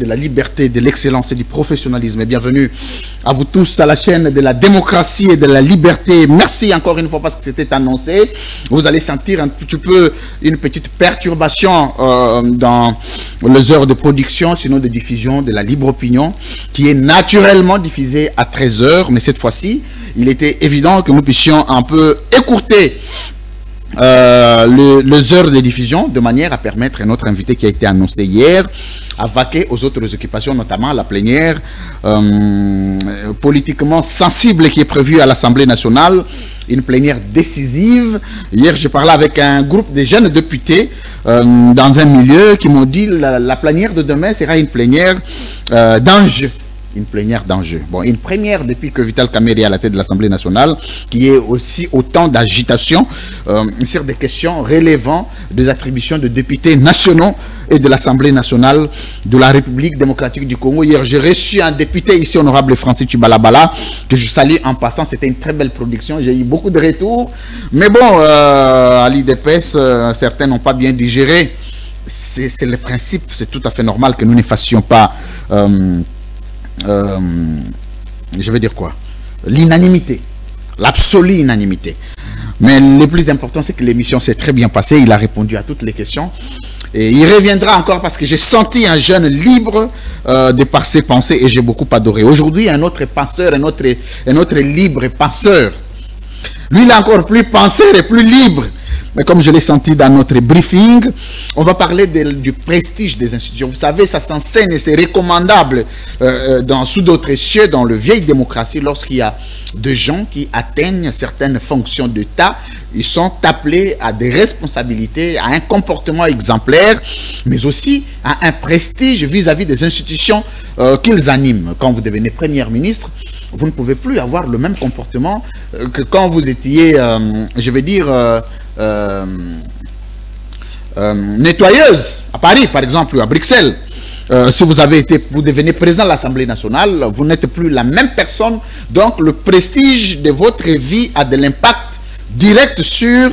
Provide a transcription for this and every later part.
de la liberté, de l'excellence et du professionnalisme. Et bienvenue à vous tous à la chaîne de la démocratie et de la liberté. Merci encore une fois parce que c'était annoncé. Vous allez sentir un petit peu une petite perturbation dans les heures de production, sinon de diffusion de la libre opinion, qui est naturellement diffusée à 13 h. Mais cette fois-ci, il était évident que nous puissions un peu écourter les heures de diffusion de manière à permettre à notre invité qui a été annoncé hier à vaquer aux autres occupations, notamment la plénière politiquement sensible qui est prévue à l'Assemblée nationale, une plénière décisive. Hier, je parlais avec un groupe de jeunes députés dans un milieu qui m'ont dit la plénière de demain sera une plénière d'enjeu. Une plénière d'enjeu. Bon, une première depuis que Vital Kamerhe est à la tête de l'Assemblée nationale, qui est aussi autant d'agitation sur des questions relevant des attributions de députés nationaux et de l'Assemblée nationale de la République démocratique du Congo. Hier, j'ai reçu un député ici, honorable Francis Tchibalabala, que je salue en passant. C'était une très belle production. J'ai eu beaucoup de retours. Mais bon, à l'IDPS, certains n'ont pas bien digéré. C'est le principe. C'est tout à fait normal que nous ne fassions pas... je vais dire quoi? L'unanimité, l'absolue unanimité. Mais le plus important, c'est que l'émission s'est très bien passée. Il a répondu à toutes les questions. Et il reviendra encore parce que j'ai senti un jeune libre de par ses pensées et j'ai beaucoup adoré. Aujourd'hui, un autre penseur, un autre libre penseur. Lui, il est encore plus penseur et plus libre. Mais comme je l'ai senti dans notre briefing, on va parler du prestige des institutions. Vous savez, ça s'enseigne et c'est recommandable sous d'autres cieux, dans la vieille démocratie, lorsqu'il y a des gens qui atteignent certaines fonctions d'État, ils sont appelés à des responsabilités, à un comportement exemplaire, mais aussi à un prestige vis-à-vis des institutions qu'ils animent. Quand vous devenez Premier ministre, vous ne pouvez plus avoir le même comportement que quand vous étiez, je vais dire... nettoyeuse à Paris, par exemple, ou à Bruxelles. Si vous devenez président de l'Assemblée nationale, vous n'êtes plus la même personne. Donc, le prestige de votre vie a de l'impact direct sur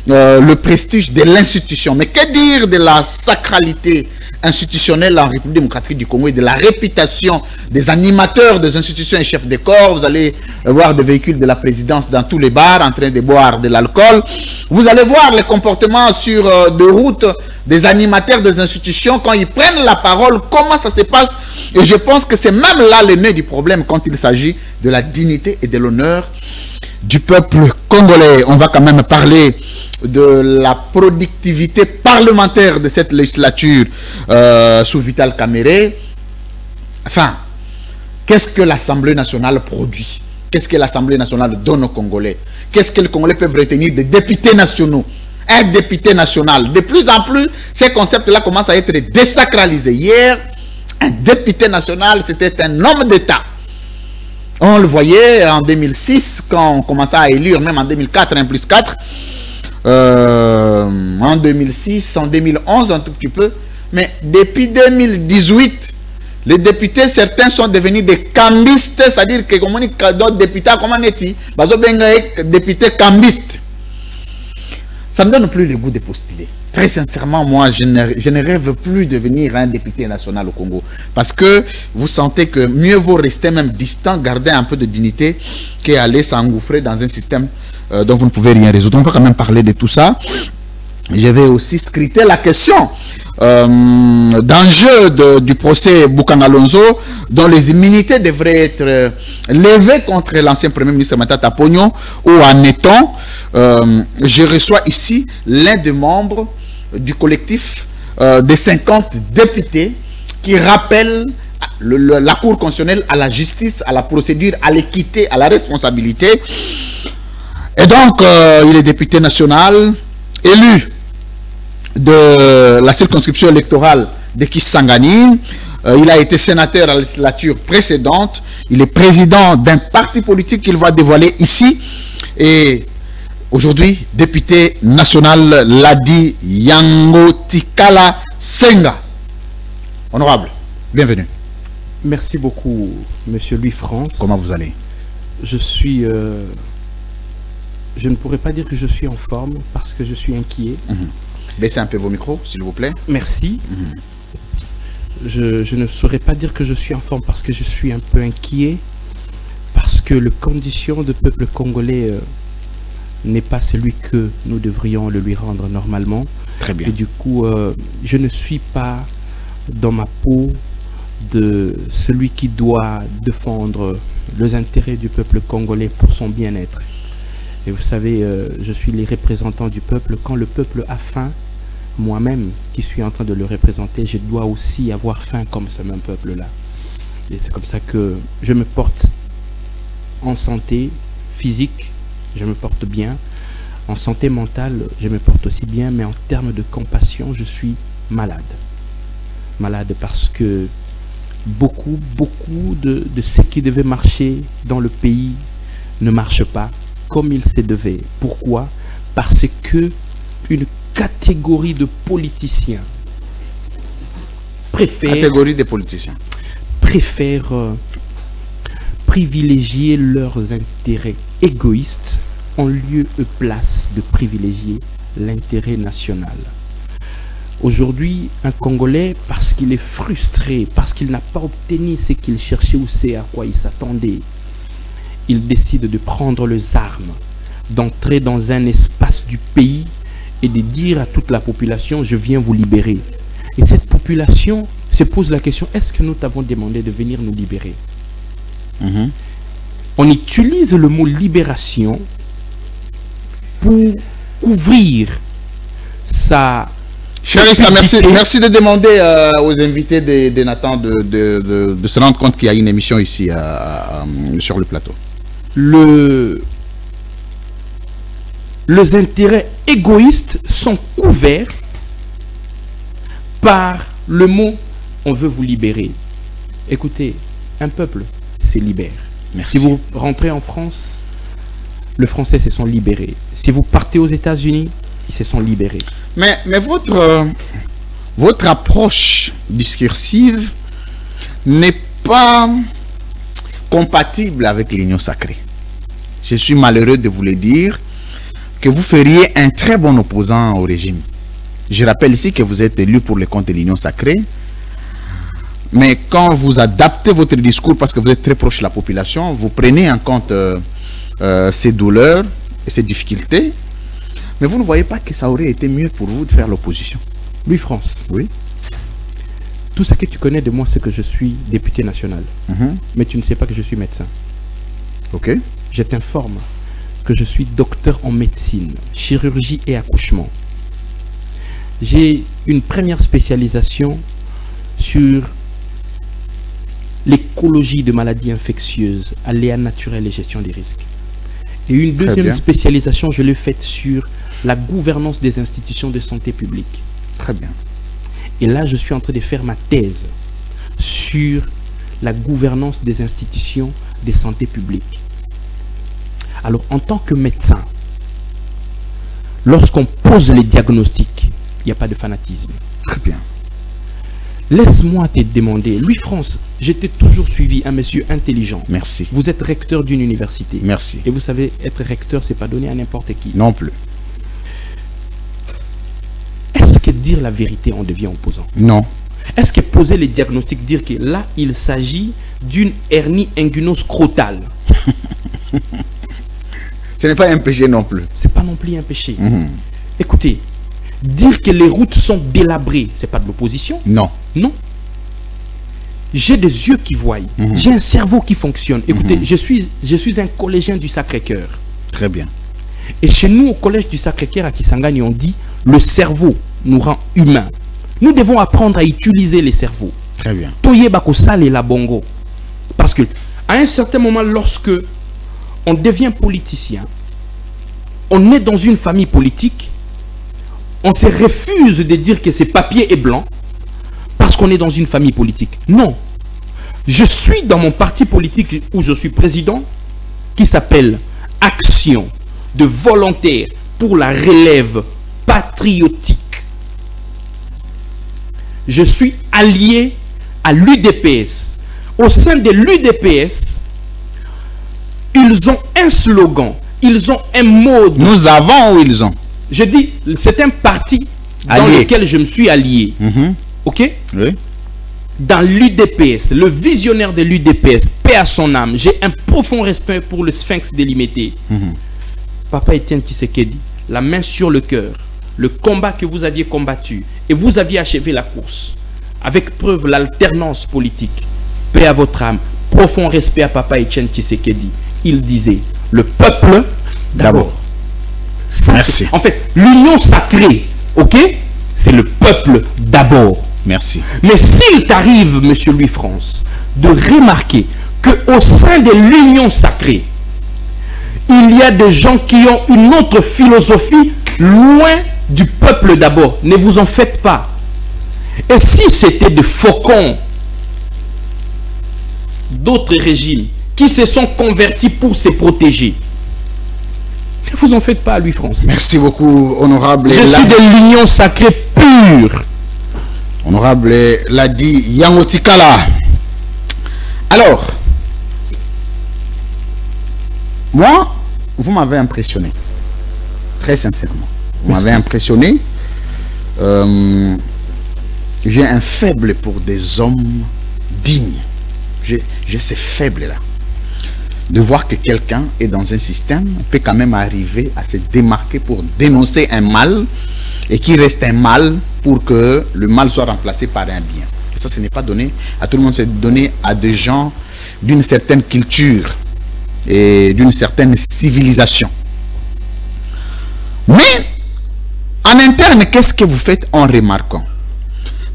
le prestige de l'institution. Mais que dire de la sacralité institutionnelle en République démocratique du Congo et de la réputation des animateurs des institutions et chefs de corps? Vous allez voir des véhicules de la présidence dans tous les bars en train de boire de l'alcool. Vous allez voir les comportements sur de route des animateurs des institutions quand ils prennent la parole, comment ça se passe. Et je pense que c'est même là le nœud du problème quand il s'agit de la dignité et de l'honneur du peuple congolais. On va quand même parler de la productivité parlementaire de cette législature sous Vital Kamerhe. Enfin, qu'est-ce que l'Assemblée nationale produit? Qu'est-ce que l'Assemblée nationale donne aux Congolais? Qu'est-ce que les Congolais peuvent retenir des députés nationaux? Un député national. De plus en plus, ces concepts-là commencent à être désacralisés. Hier, un député national, c'était un homme d'État. On le voyait en 2006, quand on commençait à élire, même en 2004, 1+4. En 2006, en 2011, un tout petit peu. Mais depuis 2018, les députés, certains sont devenus des cambistes, c'est-à-dire que comme on dit d'autres députés, comment est-il? Députés cambistes. Ça ne me donne plus le goût de postuler. Très sincèrement, moi, je ne rêve plus de devenir un député national au Congo. Parce que vous sentez que mieux vaut rester même distant, garder un peu de dignité, qu'aller s'engouffrer dans un système dont vous ne pouvez rien résoudre. On va quand même parler de tout ça. Je vais aussi scruter la question d'enjeu du procès Boukan Alonzo, dont les immunités devraient être levées contre l'ancien Premier ministre Matata Ponyo. Où en est-on? Je reçois ici l'un des membres du collectif des 50 députés qui rappellent la Cour constitutionnelle à la justice, à la procédure, à l'équité, à la responsabilité. Et donc, il est député national, élu de la circonscription électorale de Kisangani. Il a été sénateur à la législature précédente. Il est président d'un parti politique qu'il va dévoiler ici. Et aujourd'hui, député national, Ladi Yango Tikala Senga. Honorable, bienvenue. Merci beaucoup, monsieur Louis-France. Comment vous allez? Je suis... je ne pourrais pas dire que je suis en forme parce que je suis inquiet. Baissez un peu vos micros, s'il vous plaît. Merci. je ne saurais pas dire que je suis en forme parce que je suis un peu inquiet, parce que la condition du peuple congolais n'est pas celui que nous devrions le lui rendre normalement. Très bien. Et du coup, je ne suis pas dans ma peau de celui qui doit défendre les intérêts du peuple congolais pour son bien-être. Et vous savez, je suis les représentants du peuple. Quand le peuple a faim, moi-même qui suis en train de le représenter, je dois aussi avoir faim comme ce même peuple-là. Et c'est comme ça que je me porte en santé physique, je me porte bien. En santé mentale, je me porte aussi bien, mais en termes de compassion, je suis malade. Malade parce que beaucoup de ce qui devait marcher dans le pays ne marche pas comme il se devait. Pourquoi? Parce que une catégorie de politiciens préfèrent privilégier leurs intérêts égoïstes en lieu et place de privilégier l'intérêt national. Aujourd'hui, un Congolais, parce qu'il est frustré, parce qu'il n'a pas obtenu ce qu'il cherchait ou ce à quoi il s'attendait, il décide de prendre les armes, d'entrer dans un espace du pays et de dire à toute la population, je viens vous libérer. Et cette population se pose la question, est-ce que nous t'avons demandé de venir nous libérer? On utilise le mot libération pour couvrir sa... Cher Issa, merci de demander aux invités de Nathan de se rendre compte qu'il y a une émission ici sur le plateau. Les intérêts égoïstes sont couverts par le mot « on veut vous libérer ». Écoutez, un peuple se libère. Merci. Si vous rentrez en France, les Français se sont libérés. Si vous partez aux États-Unis, ils se sont libérés. Mais votre approche discursive n'est pas compatible avec l'union sacrée. Je suis malheureux de vous le dire, que vous feriez un très bon opposant au régime. Je rappelle ici que vous êtes élu pour le compte de l'union sacrée. Mais quand vous adaptez votre discours parce que vous êtes très proche de la population, vous prenez en compte ces douleurs et ces difficultés. Mais vous ne voyez pas que ça aurait été mieux pour vous de faire l'opposition? Louis-France. Oui. Tout ce que tu connais de moi, c'est que je suis député national. Mais tu ne sais pas que je suis médecin. Ok. Je t'informe que je suis docteur en médecine, chirurgie et accouchement. J'ai une première spécialisation sur l'écologie de maladies infectieuses, aléas naturels et gestion des risques. Et une deuxième spécialisation, je l'ai faite sur la gouvernance des institutions de santé publique. Très bien. Et là, je suis en train de faire ma thèse sur la gouvernance des institutions de santé publique. Alors, en tant que médecin, lorsqu'on pose les diagnostics, il n'y a pas de fanatisme. Très bien. Laisse-moi te demander, Louis-France, j'étais toujours suivi un monsieur intelligent. Merci. Vous êtes recteur d'une université. Merci. Et vous savez, être recteur, c'est pas donné à n'importe qui. Non plus. Est-ce que dire la vérité, on devient opposant? Non. Est-ce que poser les diagnostics, dire que là, il s'agit d'une hernie inguinoscrotale? Ce n'est pas un péché non plus. C'est pas non plus un péché. Écoutez, dire que les routes sont délabrées, c'est pas de l'opposition? Non. Non. J'ai des yeux qui voient. J'ai un cerveau qui fonctionne. Écoutez, je suis un collégien du Sacré-Cœur. Très bien. Et chez nous, au collège du Sacré-Cœur à Kisangani, on dit le cerveau nous rend humains. Nous devons apprendre à utiliser les cerveaux. Très bien. Parce que à un certain moment, lorsque on devient politicien, on est dans une famille politique, on se refuse de dire que ce papier est blanc parce qu'on est dans une famille politique. Non. Je suis dans mon parti politique où je suis président, qui s'appelle Action de volontaires pour la relève patriotique. Je suis allié à l'UDPS. Au sein de l'UDPS, ils ont un slogan, ils ont un mode. Nous avons ou ils ont? Je dis, c'est un parti dans lequel je me suis allié. Ok? Oui. dans l'UDPS, le visionnaire de l'UDPS, paix à son âme, j'ai un profond respect pour le sphinx délimité. Papa Etienne Tshisekedi, la main sur le cœur, le combat que vous aviez combattu et vous aviez achevé la course, avec preuve l'alternance politique. Paix à votre âme, profond respect à Papa Etienne Tshisekedi. Il disait, le peuple d'abord. Merci. En fait, l'union sacrée, ok, c'est le peuple d'abord. Merci. Mais s'il t'arrive, monsieur Louis-France, de remarquer qu'au sein de l'union sacrée, il y a des gens qui ont une autre philosophie loin du peuple d'abord, ne vous en faites pas. Et si c'était des faucons d'autres régimes qui se sont convertis pour se protéger, ne vous en faites pas, Louis-France. Merci beaucoup, honorable. Je suis de l'union sacrée pure. Honorable l'a dit Yangotikala. Alors, moi, vous m'avez impressionné. Très sincèrement. Vous m'avez impressionné. J'ai un faible pour des hommes dignes. J'ai ces faibles-là. De voir que quelqu'un est dans un système peut quand même arriver à se démarquer pour dénoncer un mal et qui reste un mal pour que le mal soit remplacé par un bien. Et ça, ce n'est pas donné à tout le monde, c'est donné à des gens d'une certaine culture et d'une certaine civilisation. Mais, en interne, qu'est-ce que vous faites en remarquant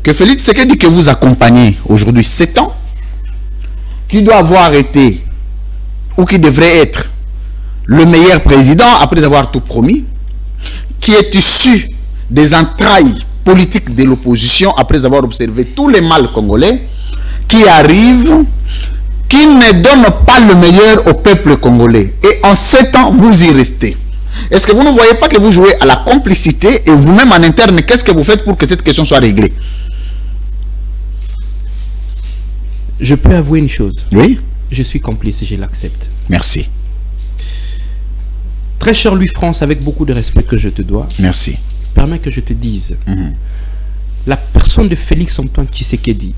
que Félix Tshisekedi que vous accompagnez aujourd'hui 7 ans, qui doit avoir été ou qui devrait être le meilleur président après avoir tout promis, qui est issu des entrailles politiques de l'opposition après avoir observé tous les mal congolais, qui arrive, qui ne donne pas le meilleur au peuple congolais. Et en 7 ans, vous y restez. Est-ce que vous ne voyez pas que vous jouez à la complicité et vous-même en interne, qu'est-ce que vous faites pour que cette question soit réglée? Je peux avouer une chose. Oui. Je suis complice et je l'accepte. Merci. Très cher Louis-France, avec beaucoup de respect que je te dois. Merci. Permets que je te dise. La personne de Félix-Antoine Tshisekedi,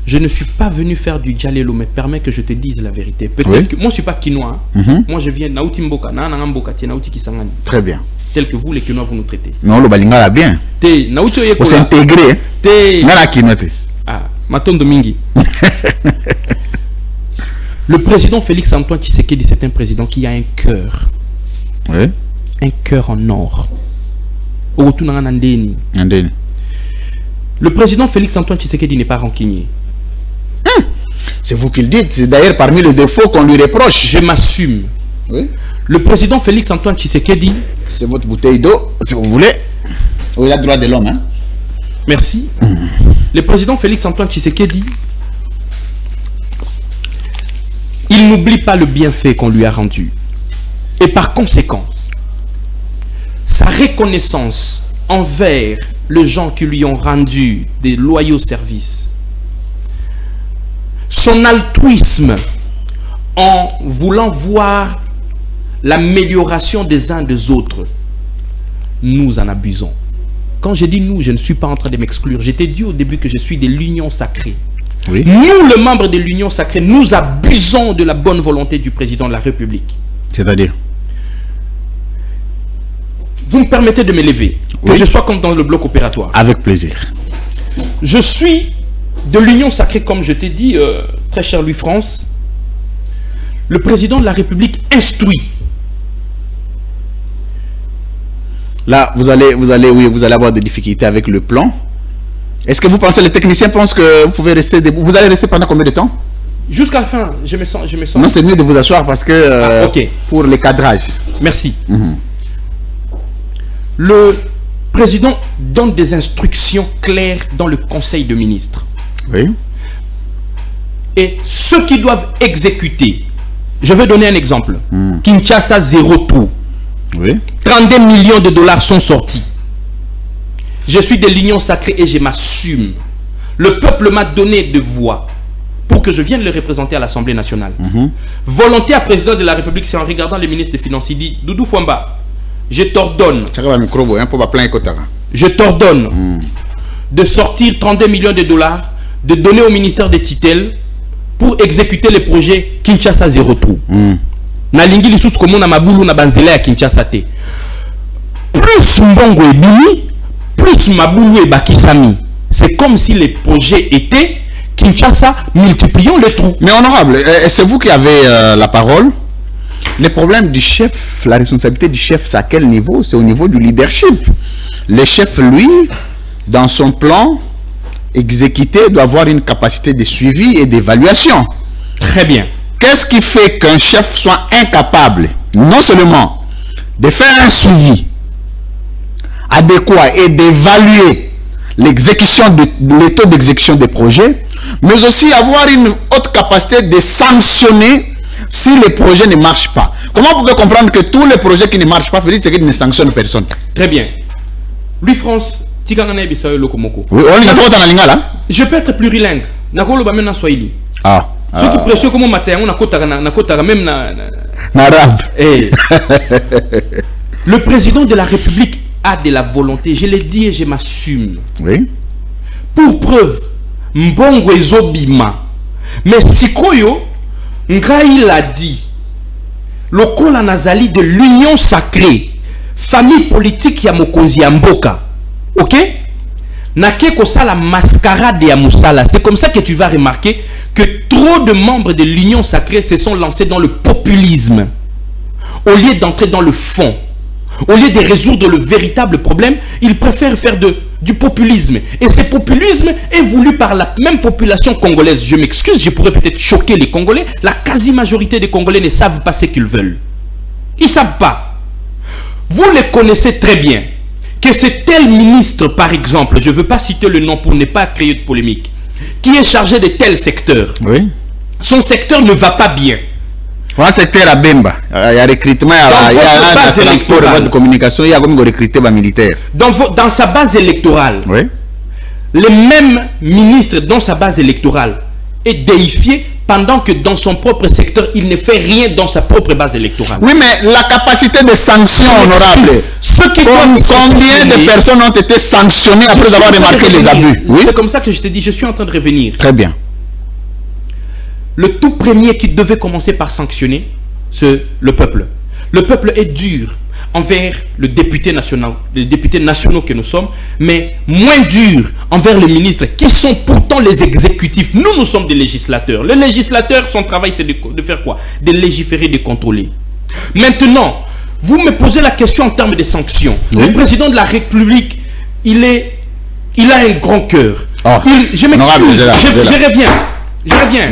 je ne suis pas venu faire du dialélo, mais permets que je te dise la vérité. Peut-être que moi je ne suis pas quinois. Moi je viens Nauti Mboka, Nauti Kisangani. Très bien. Tel que vous les quinois vous nous traitez. Non, le balingala bien. Pour s'intégrer. Ah, Maton Domingi. Le président Félix-Antoine Tshisekedi, c'est un président qui a un cœur. Oui. Un cœur en or. Le président Félix-Antoine Tshisekedi n'est pas rancunier. C'est vous qui le dites. C'est d'ailleurs parmi les défauts qu'on lui reproche. Je m'assume. Oui. Le président Félix-Antoine Tshisekedi... C'est votre bouteille d'eau, si vous voulez. Il a le droit de l'homme. Hein? Merci. Le président Félix-Antoine Tshisekedi, il n'oublie pas le bienfait qu'on lui a rendu. Et par conséquent, sa reconnaissance envers les gens qui lui ont rendu des loyaux services, son altruisme en voulant voir l'amélioration des uns des autres, nous en abusons. Quand je dis nous, je ne suis pas en train de m'exclure. Je t'ai dit au début que je suis de l'union sacrée. Oui. Nous, les membres de l'union sacrée, nous abusons de la bonne volonté du président de la République. C'est-à-dire? Vous me permettez de me lever, que je sois comme dans le bloc opératoire. Avec plaisir. Je suis de l'union sacrée, comme je t'ai dit, très cher Louis-France. Le président de la République instruit. Là, vous allez avoir des difficultés avec le plan. Est-ce que vous pensez, les techniciens pensent que vous pouvez rester debout? Vous allez rester pendant combien de temps? Jusqu'à la fin, je me sens. Non, c'est mieux de vous asseoir parce que pour les cadrages. Merci. Le président donne des instructions claires dans le conseil de ministres. Oui. Et ceux qui doivent exécuter, je vais donner un exemple. Kinshasa, 0 tout. Oui. 32 millions de dollars sont sortis. Je suis de l'union sacrée et je m'assume. Le peuple m'a donné de voix pour que je vienne le représenter à l'Assemblée nationale. Volonté à président de la République, c'est en regardant le ministre des Finances, il dit, Doudou Fouamba, je t'ordonne de sortir 32 millions de dollars de donner au ministère des tutelles pour exécuter le projet Kinshasa Zéro Trou. Nalingi li sous comme na mabulu na banzela ya Kinshasa te. Plus mbongo ebimi, plus mabulu e bakisami. C'est comme si les projets étaient Kinshasa, multiplions les trous. Mais honorable, c'est vous qui avez la parole. Le problème du chef, la responsabilité du chef, c'est à quel niveau? C'est au niveau du leadership. Le chef, lui, dans son plan exécuté, doit avoir une capacité de suivi et d'évaluation. Très bien. Qu'est-ce qui fait qu'un chef soit incapable, non seulement de faire un suivi adéquat et d'évaluer l'exécution le taux d'exécution des projets, mais aussi avoir une haute capacité de sanctionner si les projets ne marchent pas? Comment vous pouvez comprendre que tous les projets qui ne marchent pas, Félix, c'est qu'ils ne sanctionnent personne? Très bien. Louis France, oui, je peux être plurilingue. Ah. Ceux qui prêchent comme matin, on a même arabe. Le président de la République a de la volonté, je l'ai dit et je m'assume. Oui. Pour preuve, Mbongo ezobima. Mais Sikoyo, Ngai l'a dit. Le Kola Nazali de l'union sacrée, famille politique ya Mokonzi ya Mboka. Ok? Nake kosa la mascarade ya Moussala. C'est comme ça que tu vas remarquer que trop de membres de l'union sacrée se sont lancés dans le populisme. Au lieu d'entrer dans le fond, au lieu de résoudre le véritable problème, ils préfèrent faire du populisme. Et ce populisme est voulu par la même population congolaise. Je m'excuse, je pourrais peut-être choquer les Congolais. La quasi-majorité des Congolais ne savent pas ce qu'ils veulent. Ils ne savent pas. Vous les connaissez très bien. Que c'est tel ministre, par exemple, je ne veux pas citer le nom pour ne pas créer de polémique, qui est chargé de tel secteur. Oui. Son secteur ne va pas bien. Un secteur à Bemba, il y a recrutement, il y a un transport de communication, il y a comme recruter les militaires. Dans sa base électorale, oui. Le même ministre dans sa base électorale est déifié pendant que dans son propre secteur, il ne fait rien dans sa propre base électorale. Oui, mais la capacité de sanction, honorable. Combien de personnes ont été sanctionnées après avoir remarqué les abus? Oui. C'est comme ça que je te dis, je suis en train de revenir. Très bien. Le tout premier qui devait commencer par sanctionner, c'est le peuple. Le peuple est dur envers le député national, les députés nationaux que nous sommes, mais moins dur envers les ministres, qui sont pourtant les exécutifs. Nous sommes des législateurs. Le législateur, son travail, c'est de faire quoi? De légiférer, de contrôler. Maintenant, vous me posez la question en termes de sanctions. Oui. Le président de la République, il a un grand cœur. Oh, je m'excuse, je reviens. Je reviens.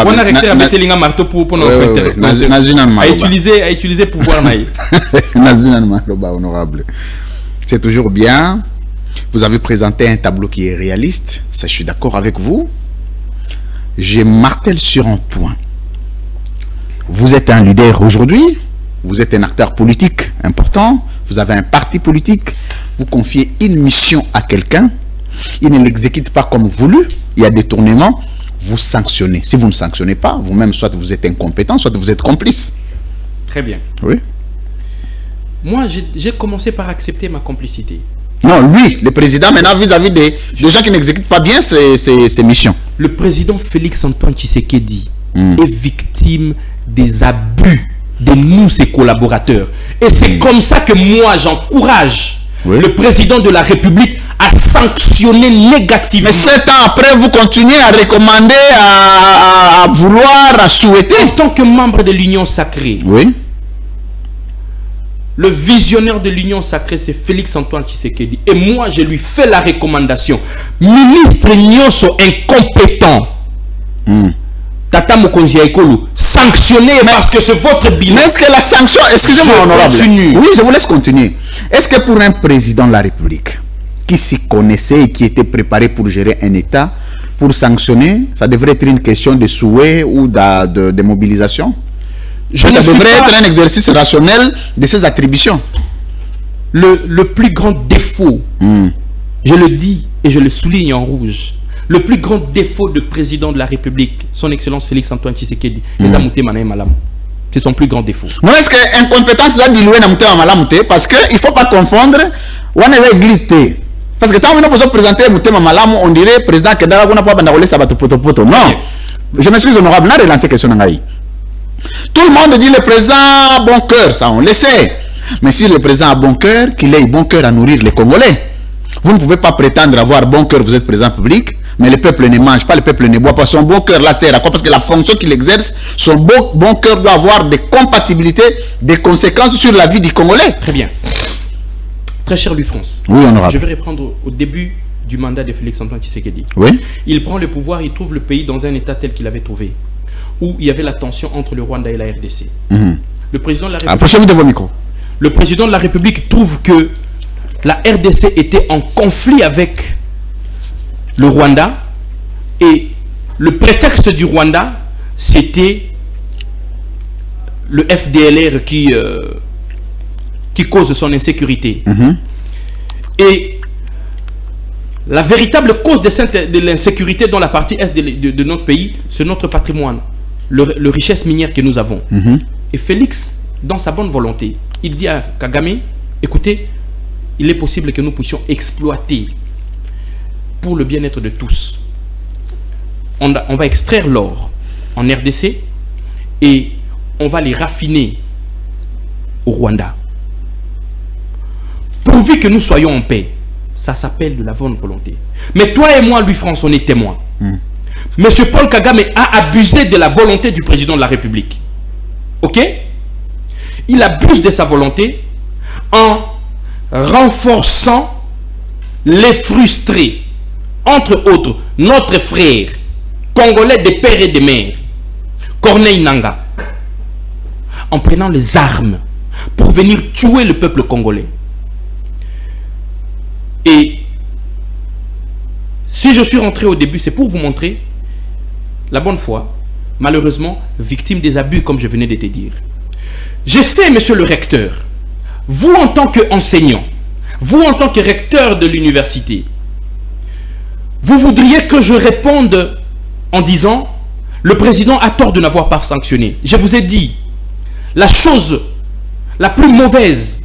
On a arrêté avec Telinga Marteau pour à utiliser pouvoir naïf. Honorable. C'est toujours bien. Vous avez présenté un tableau qui est réaliste. Ça, je suis d'accord avec vous. Je martèle sur un point. Vous êtes un leader aujourd'hui. Vous êtes un acteur politique important. Vous avez un parti politique. Vous confiez une mission à quelqu'un. Il ne l'exécute pas comme voulu. Il y a détournement. Vous sanctionnez. Si vous ne sanctionnez pas, vous-même, soit vous êtes incompétent, soit vous êtes complice. Très bien. Oui. Moi, j'ai commencé par accepter ma complicité. Non, lui, le président, maintenant, vis-à-vis des gens qui n'exécutent pas bien ses missions. Le président Félix Antoine Tshisekedi est victime des abus de nous, ses collaborateurs. Et c'est comme ça que moi, j'encourage le président de la République à sanctionner négativement. Mais 7 ans après, vous continuez à recommander, à vouloir, à souhaiter. En tant que membre de l'Union sacrée, oui. Le visionnaire de l'Union sacrée, c'est Félix Antoine Tshisekedi. Et moi, je lui fais la recommandation. Ministre Nyonso incompétent. Tata Mokonzi Ekolu, sanctionnez parce que c'est votre bilan. Mais est-ce que la sanction, excusez-moi honorable. Oui, je vous laisse continuer. Est-ce que pour un président de la République qui s'y connaissait et qui était préparé pour gérer un État, pour sanctionner, ça devrait être une question de souhait ou de mobilisation? Ça devrait être un exercice rationnel de ses attributions. Le plus grand défaut, je le dis et je le souligne en rouge, le plus grand défaut de président de la République, son Excellence Félix Antoine Tshisekedi, c'est son plus grand défaut. Non, est-ce que incompétence a dilué parce qu'il ne faut pas confondre, on est église. Parce que tant que nous avons présenté on dirait président Kendara qu'on n'a pas bandolé ça va te poto. Non. Je m'excuse, honorable, on a relancé la question. Tout le monde dit le président a bon cœur, ça on le sait. Mais si le président a bon cœur, qu'il ait bon cœur à nourrir les Congolais. Vous ne pouvez pas prétendre avoir bon cœur, vous êtes président public, mais le peuple ne mange pas, le peuple ne boit pas. Son bon cœur là sert à quoi? Parce que la fonction qu'il exerce, son bon cœur doit avoir des compatibilités, des conséquences sur la vie du Congolais. Très bien. Très cher Louis France. Oui, honorable. Je vais reprendre au début du mandat de Félix-Antoine Tshisekedi. Oui. Il prend le pouvoir, il trouve le pays dans un état tel qu'il avait trouvé, où il y avait la tension entre le Rwanda et la RDC. Le président de la République... Approchez-vous de vos micros. Le président de la République trouve que la RDC était en conflit avec le Rwanda et le prétexte du Rwanda, c'était le FDLR qui cause son insécurité. Et la véritable cause de l'insécurité dans la partie est de notre pays, c'est notre patrimoine, le richesse minière que nous avons. Et Félix, dans sa bonne volonté, il dit à Kagame, écoutez, il est possible que nous puissions exploiter pour le bien-être de tous. On va extraire l'or en RDC et on va les raffiner au Rwanda. Pourvu que nous soyons en paix, ça s'appelle de la bonne volonté. Mais toi et moi, Louis France, on est témoins. Monsieur Paul Kagame a abusé de la volonté du président de la République. Ok? Il abuse de sa volonté en renforçant les frustrés, entre autres notre frère congolais de père et de mère, Corneille Nangaa, en prenant les armes pour venir tuer le peuple congolais. Et si je suis rentré au début, c'est pour vous montrer la bonne foi, malheureusement victime des abus comme je venais de te dire. Je sais, monsieur le recteur, vous en tant qu'enseignant, vous en tant que recteur de l'université, vous voudriez que je réponde en disant le président a tort de n'avoir pas sanctionné. Je vous ai dit, la chose la plus mauvaise,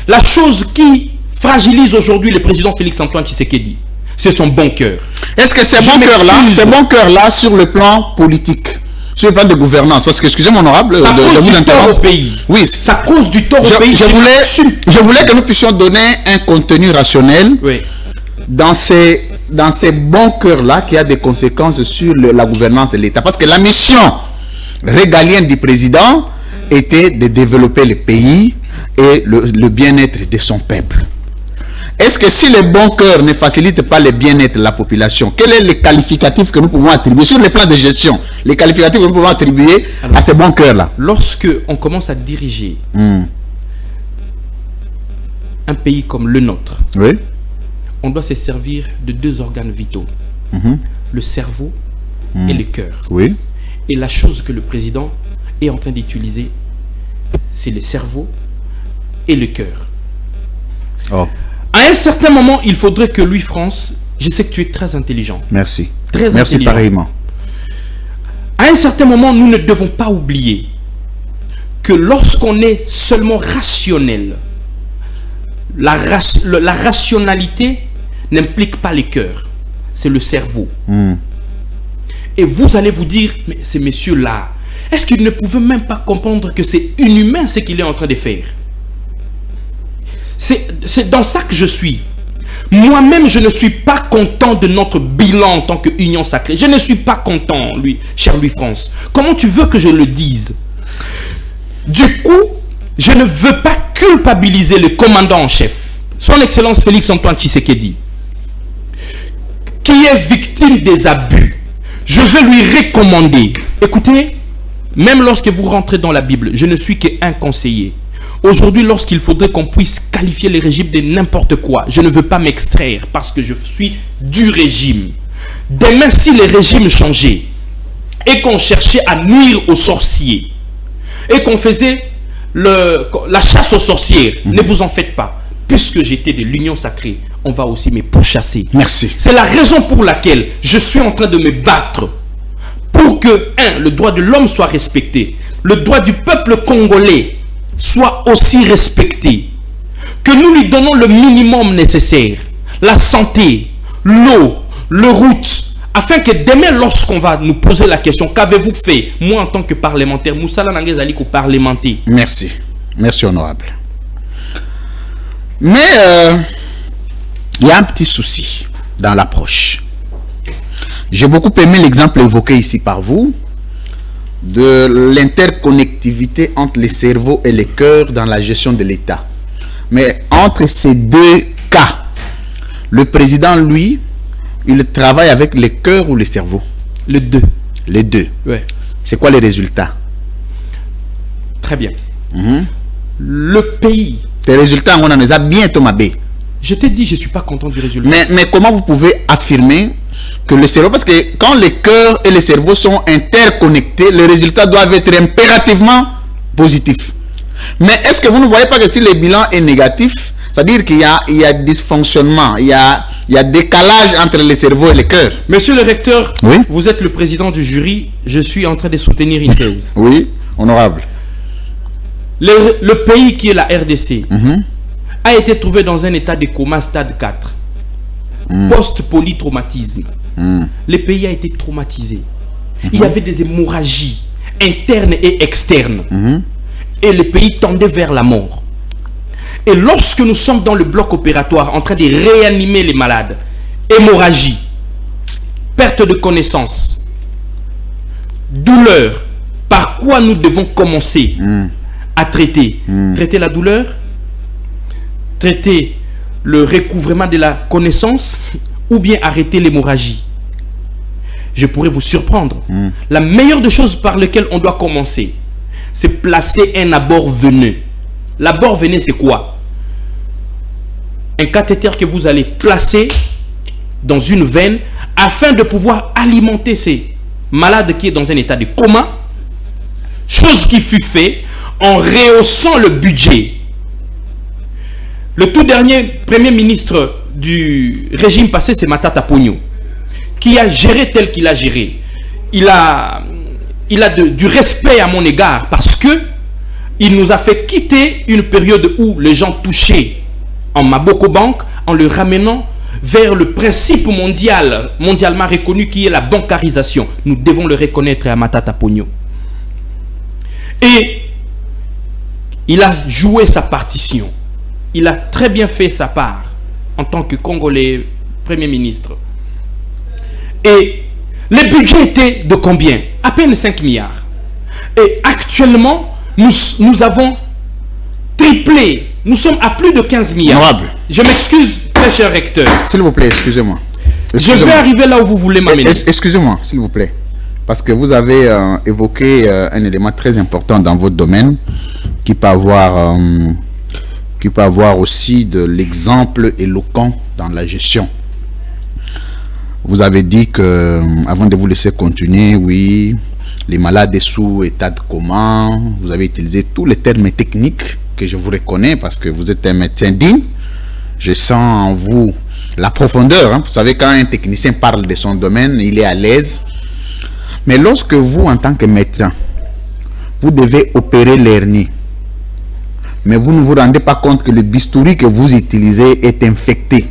la chose qui fragilise aujourd'hui le président Félix-Antoine Tshisekedi, c'est son bon cœur. Est-ce que c'est bon cœur-là sur le plan politique, sur le plan de gouvernance? Parce que, excusez-moi, honorable, ça cause du tort au pays. Oui, ça cause du tort au pays. Je voulais que nous puissions donner un contenu rationnel dans ces bons cœurs-là qui a des conséquences sur la gouvernance de l'État. Parce que la mission régalienne du président était de développer le pays et le bien-être de son peuple. Est-ce que si le bon cœur ne facilite pas le bien-être de la population, quel est le qualificatif que nous pouvons attribuer sur le plan de gestion, les qualificatifs que nous pouvons attribuer à ces bons cœurs-là? Lorsque on commence à diriger un pays comme le nôtre, on doit se servir de deux organes vitaux, le cerveau et le cœur. Et la chose que le président est en train d'utiliser, c'est le cerveau et le cœur. À un certain moment, il faudrait que Louis France, je sais que tu es très intelligent. Merci. Très Merci intelligent. pareillement. À un certain moment, nous ne devons pas oublier que lorsqu'on est seulement rationnel, la rationalité n'implique pas le cœur, c'est le cerveau. Et vous allez vous dire, mais ces messieurs-là, est-ce qu'ils ne pouvaient même pas comprendre que c'est inhumain ce qu'il est en train de faire? C'est dans ça que je suis. Moi-même, je ne suis pas content de notre bilan en tant qu'union sacrée. Je ne suis pas content, cher Louis France. Comment tu veux que je le dise? Du coup, je ne veux pas culpabiliser le commandant en chef, son Excellence Félix-Antoine Tshisekedi, qui est victime des abus. Je veux lui recommander. Écoutez, même lorsque vous rentrez dans la Bible, je ne suis qu'un conseiller. Aujourd'hui, lorsqu'il faudrait qu'on puisse qualifier les régimes de n'importe quoi, je ne veux pas m'extraire parce que je suis du régime. Demain, si les régimes changeaient et qu'on cherchait à nuire aux sorciers et qu'on faisait la chasse aux sorcières, ne vous en faites pas. Puisque j'étais de l'union sacrée, on va aussi me pourchasser. Merci. C'est la raison pour laquelle je suis en train de me battre pour que, le droit de l'homme soit respecté, le droit du peuple congolais soit aussi respecté, que nous lui donnons le minimum nécessaire. la santé, l'eau, les routes, afin que demain, lorsqu'on va nous poser la question, qu'avez-vous fait, moi en tant que parlementaire, Moussala Nangezali ko parlementaire. Merci. Merci, honorable. Mais il y a un petit souci dans l'approche. J'ai beaucoup aimé l'exemple évoqué ici par vous de l'interconnectivité entre les cerveaux et les cœurs dans la gestion de l'État. Mais entre ces deux cas, le président, lui, il travaille avec les cœurs ou les cerveaux? Les deux. Les deux. Ouais. C'est quoi les résultats? Très bien. Le pays. Les résultats, on en a bien tombé. Je t'ai dit, je ne suis pas content du résultat. Mais comment vous pouvez affirmer que le cerveau, parce que quand les cœurs et les cerveaux sont interconnectés, les résultats doivent être impérativement positifs. Mais est-ce que vous ne voyez pas que si le bilan est négatif, c'est-à-dire qu'il y a dysfonctionnement, il y a décalage entre les cerveaux et les cœurs? Monsieur le recteur, oui? Vous êtes le président du jury, je suis en train de soutenir une thèse. Oui, honorable. Le pays qui est la RDC a été trouvé dans un état de coma stade 4. Post-polytraumatisme. Le pays a été traumatisé. Il y avait des hémorragies internes et externes. Et le pays tendait vers la mort. Et lorsque nous sommes dans le bloc opératoire en train de réanimer les malades, hémorragie, perte de connaissance, douleur, par quoi nous devons commencer à traiter? Traiter la douleur, traiter le recouvrement de la connaissance, ou bien arrêter l'hémorragie? Je pourrais vous surprendre. La meilleure des choses par lesquelles on doit commencer, c'est placer un abord veineux. L'abord veineux, c'est quoi? Un cathéter que vous allez placer dans une veine afin de pouvoir alimenter ces malades qui est dans un état de coma. Chose qui fut faite en rehaussant le budget. Le tout dernier premier ministre du régime passé, c'est Matata Ponyo, qui a géré tel qu'il a géré. Il a du respect à mon égard parce que il nous a fait quitter une période où les gens touchaient en Maboko Bank en le ramenant vers le principe mondialement reconnu qui est la bancarisation. Nous devons le reconnaître à Matata Ponyo. Et il a joué sa partition. Il a très bien fait sa part en tant que Congolais Premier ministre. Et le budget était de combien? À peine 5 milliards. Et actuellement, nous avons triplé. Nous sommes à plus de 15 milliards. Honorable. Je m'excuse, très cher recteur. S'il vous plaît, excusez-moi. Je vais arriver là où vous voulez m'amener. Excusez-moi, s'il vous plaît. Parce que vous avez évoqué un élément très important dans votre domaine qui peut avoir aussi de l'exemple éloquent dans la gestion. Vous avez dit que, avant de vous laisser continuer, oui, les malades sous état de coma, vous avez utilisé tous les termes techniques que je vous reconnais parce que vous êtes un médecin digne. Je sens en vous la profondeur. Vous savez, quand un technicien parle de son domaine, il est à l'aise. Mais lorsque vous, en tant que médecin, vous devez opérer l'hernie, mais vous ne vous rendez pas compte que le bistouri que vous utilisez est infecté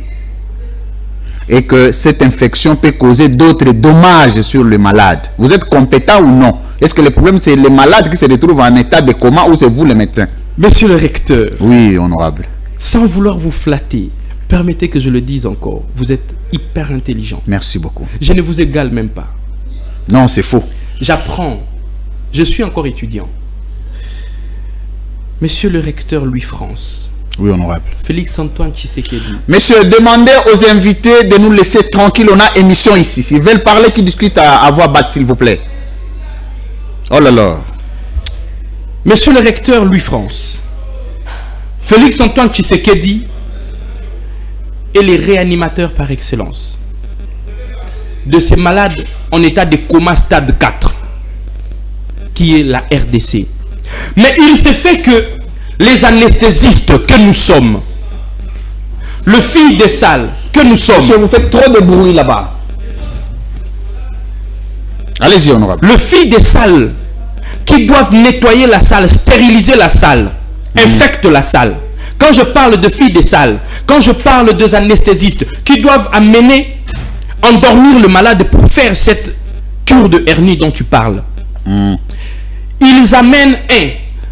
et que cette infection peut causer d'autres dommages sur le malade. Vous êtes compétent ou non? Est-ce que le problème c'est les malades qui se retrouvent en état de coma ou c'est vous le médecin? Monsieur le recteur. Oui, honorable. Sans vouloir vous flatter, permettez que je le dise encore. Vous êtes hyper intelligent. Merci beaucoup. Je ne vous égale même pas. Non, c'est faux. J'apprends. Je suis encore étudiant. Monsieur le recteur Louis-France. Oui, honorable. Félix-Antoine Tshisekedi. Monsieur, demandez aux invités de nous laisser tranquille. On a émission ici. S'ils veulent parler, qu'ils discutent à voix basse, s'il vous plaît. Oh là là. Monsieur le recteur Louis-France. Félix-Antoine Tshisekedi est le réanimateur par excellence de ces malades en état de coma stade 4, qui est la RDC. Mais il s'est fait que les anesthésistes que nous sommes, le fil des salles que nous sommes... Monsieur, vous faites trop de bruit là-bas. Allez-y, honorable. Le fil des salles qui doivent nettoyer la salle, stériliser la salle, infectent la salle. quand je parle de filles des salles, quand je parle des anesthésistes qui doivent endormir le malade pour faire cette cure de hernie dont tu parles, ils amènent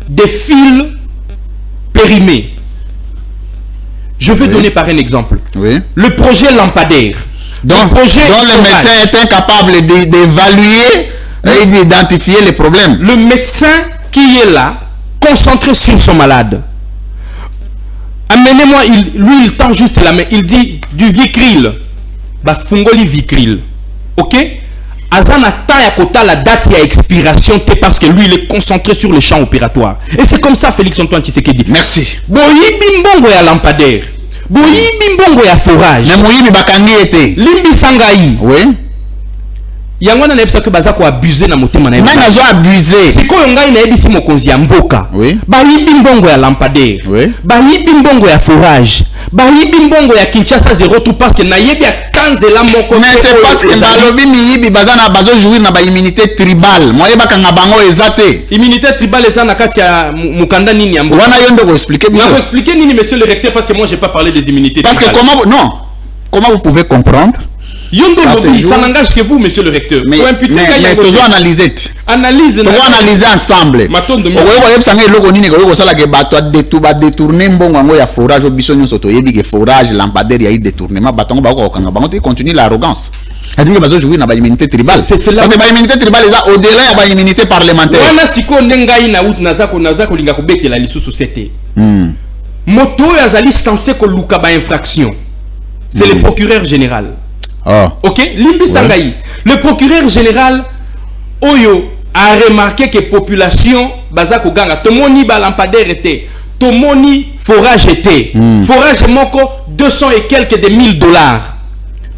des fils périmés. Je vais donner par un exemple. Le projet lampadaire. Donc le médecin est incapable d'évaluer et d'identifier les problèmes. Le médecin qui est là, concentré sur son malade. Amenez-moi, lui il tend juste la main, il dit du Vicryl. Bah fungoli Vicryl. Ok? Azana ta kota la date ya expiration parce que lui il est concentré sur le champ opératoire. Et c'est comme ça Félix Antoine Tshisekedi. Merci. Boyi bimbongo ya lampadaire. Boyi bimbongo ya forage. Mais moyi bakangi ete. Limbi sangai. Oui. Yangwana na ebisa ke baza ko abuser na motema na ebisa. Mais nazo abuser. Sikoyo ngai na ebisi mokonzi ya mboka. Oui. Bayi bimbongo ya lampadaire. Oui. Bayi bimbongo ya forage. Bayi bimbongo ya Kinshasa 0 tout parce que na yebi tanzela moko. Mais c'est parce que balobi miyibi bazana bazo jouir na ba immunité tribale. Moye bakanga bango ezate. Immunité tribale eza na kati ya mukanda nini ya mboka. Wana yo ndoko expliquer bien. On va expliquer nini monsieur le recteur parce que moi j'ai pas parlé des immunités parce tribales. Parce que comment vous pouvez comprendre? Yondo Lobby, ça n'engage que vous, monsieur le recteur. Mais toujours analyser. Analyse. Toujours analyser ensemble. Détourner mbongo ya forage biso nyonso to yebi ke forage lampadaire ya détournement batongo ba ko kanga bango continue l'arrogance. C'est-à-dire que bazo jouer na ba immunité tribale. Parce que ba immunité tribale est au-delà ya ba immunité parlementaire. Wana siko ndengai na out nazako linga ko betela lisusu sete. Moto yazali censé ko luka ba infraction. C'est le procureur général. Oh. Ok, Limbi Sangaï, le procureur général Oyo a remarqué que population Bazako Ganga, Tomoni balampadaire était, Tomoni forage était, forage moko 200 et quelques de $1000.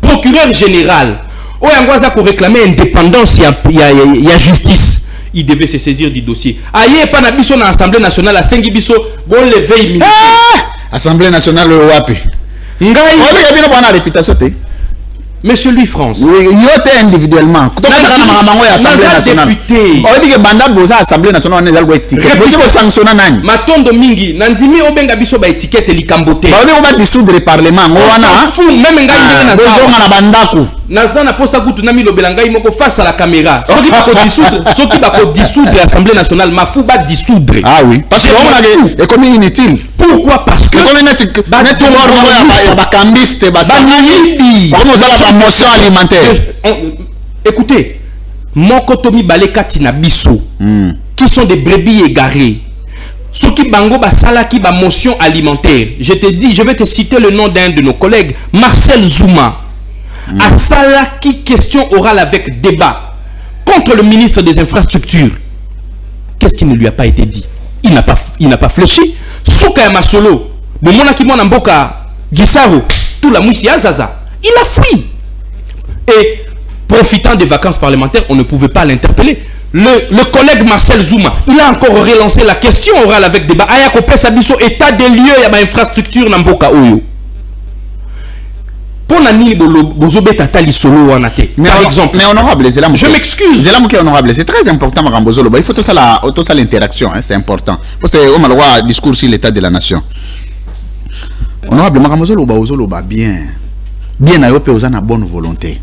Procureur général, Oyangwaza ko réclamer indépendance, il y a justice. Il devait se saisir du dossier. Aïe, pas nabiso na Assemblée nationale à Sengibiso, bon lever immunité. Assemblée nationale le wapi. Ngai. Il y a bien bonne réputation. Monsieur Louis France. Oui, il y a individuellement. Quand on a l'Assemblée nationale. On dit que Banda Boza Assemblée nationale on est algo étiquette. Vous sanctionnez nani? Matondo mingi nandimi obenga biso ba étiquette likambote. On va dissoudre le parlement. On fou même ngai ndenge na besoin na bandaku. Nazana posa gutu nami lobela ngai moko face à la caméra. Soki ba ko dissoudre l'Assemblée nationale, ma fou ba dissoudre. Ah oui. Parce que on a est comme inutile. Pourquoi? Parce que comme bakambiste basani. La motion alimentaire. Écoutez, Mokotomi Balekati na biso, qui sont des brebis égarées. Ceux qui bango basalaki ba motion alimentaire. Je te dis, je vais te citer le nom d'un de nos collègues, Marcel Zouma. A salaki question orale avec débat contre le ministre des Infrastructures. Qu'est-ce qui ne lui a pas été dit? Il n'a pas fléchi. Souka ya Masolo, Bomona Kimona Mboka, Gisaro, tout la mouissi Azaza. Il a fui. Et profitant des vacances parlementaires, on ne pouvait pas l'interpeller. Le collègue Marcel Zouma, il a encore relancé la question orale avec débat. Ayako Pesabiso, état des lieux, il y a une infrastructure dans Mboka Oyo. Pour Nani Bozobeta Tali Solo Wanate. Par exemple. Mais honorable, je m'excuse. C'est là qui est honorable. C'est très important, Marambozolo. Il faut tout ça l'interaction, hein, c'est important. Parce que on a le droit discours sur l'état de la nation. Honorable Marambozolo, bien. Bien à Europe, on a bonne volonté.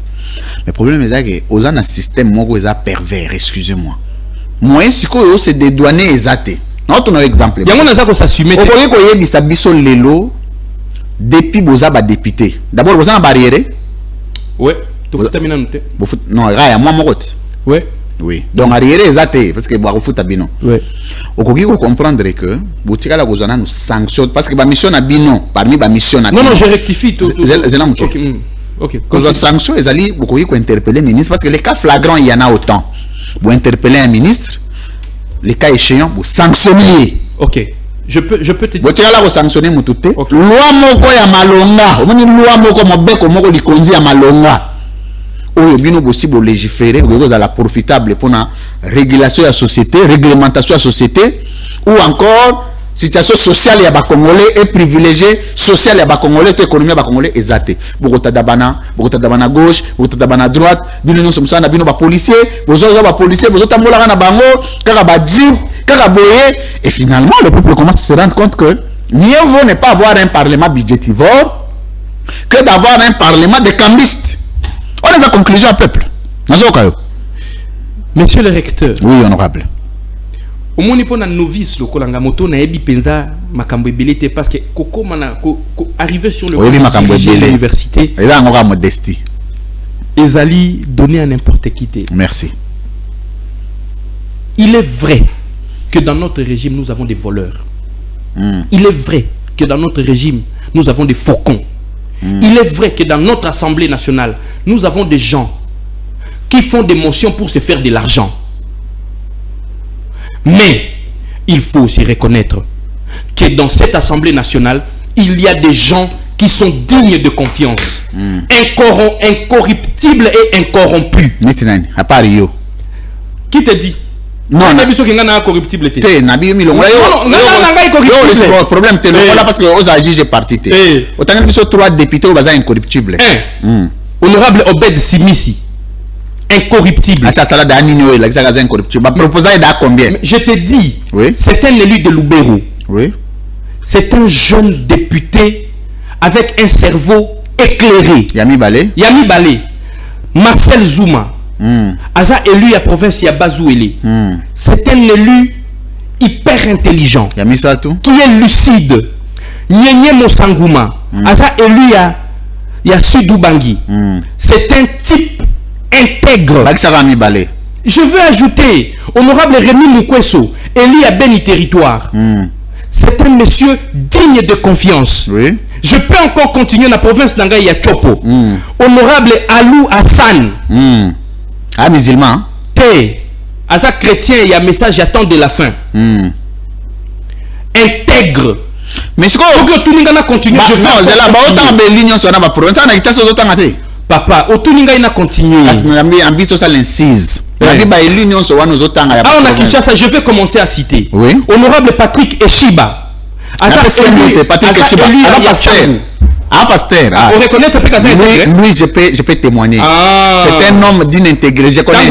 Mais le problème est que on a un système pervers, excusez-moi. Moi, si c'est dédouané exacté. Notre exemple. Il y a un exemple ça s'assumer. Au point que y a biso lelo depuis boza ba député. D'abord boza na barrière. Ouais. Tu fais terminer noté. Non, raya moi mon route. Ouais. Oui. Donc arrière exacté parce que boa foot bino. Ouais. Au koki ko comprendre que botika la gozana nous sanctionne parce que ba mission na bino parmi ba mission na. Non non, je rectifie tout. Ok. Quand on sanction les alliés beaucoup qui interpeller le ministre parce que les cas flagrants il y en a autant. Vous interpeller un ministre, les cas échéants vous sanctionner. Ok. Je peux te dire. Vous tirez là vous sanctionner mutute. Loi moko ya malonga. On dit loi moko mobeko moko likonzi ya malonga. Oyo bino possible légiférer vous à la profitable pour la régulation de la société, réglementation de la société ou encore situation sociale ya ba congolais et privilégié social ya ba congolais to économie ya ba congolais exacté beaucoup dabana gauche beaucoup dabana droite bino nyonso musana bino ba policier bozo ba policier bozo tambola na bango kaka ba jeep kaka boye et finalement le peuple commence à se rendre compte que Mieux vaut ne pas avoir un parlement budgétivore que d'avoir un parlement de cambistes. On est à conclusion au peuple. Monsieur le recteur. Oui, honorable. Au moins, il y a un novice, le kolanga moto, na ebi penza makambo ebelete parce que koko mana arrivé sur le de l'université. Et là, on aura modestie. Ezali donné à n'importe qui. Merci. Il est vrai que dans notre régime, nous avons des voleurs. Il est vrai que dans notre régime, nous avons des faucons. Il est vrai que dans notre Assemblée nationale, nous avons des gens qui font des motions pour se faire de l'argent. Mais il faut aussi reconnaître que dans cette Assemblée nationale, il y a des gens qui sont dignes de confiance, incorruptibles et incorrompus. À part Rio. Qui te dit? Non, non, incorruptible. Le problème, c'est parce que aux agis, j'ai parti. Autant que nous 3 députés au bazar incorruptible. Honorable Obed Simisi. Incorruptible. Ça, ça là incorruptible. Proposer à combien? Je te dis, oui. C'est un élu de Lubero. Oui. C'est un jeune député avec un cerveau éclairé. Yami Balé. Yami Balé. Marcel Zouma. Aza élu à province Yabazouélé. C'est un élu hyper intelligent. Yami Satou. Qui est lucide. Nyenye Mosangouma. Aza élu à Sudoubangi. C'est un type intègre. Je veux ajouter honorable Rémi Moukwesso, élu à Beni Territoire. C'est un monsieur digne de confiance. Oui. Je peux encore continuer dans la province d'Angaï à Chopo. Honorable Alou Hassan. Ah, musulman. T. Asa chrétien, il y a un message, j'attends de la fin. Intègre. Mais ce que tout le monde continue. Non, c'est là, autant de lignes sur la province. Ça n'a pas été. Papa, Otuninga il a continué. On a Kinshasa, je vais commencer à citer. Oui. Honorable Patrick Eshiba. Patrick Eshiba. Pasteur. On reconnaît lui, je peux témoigner. C'est un homme d'une intégrité. Je connais.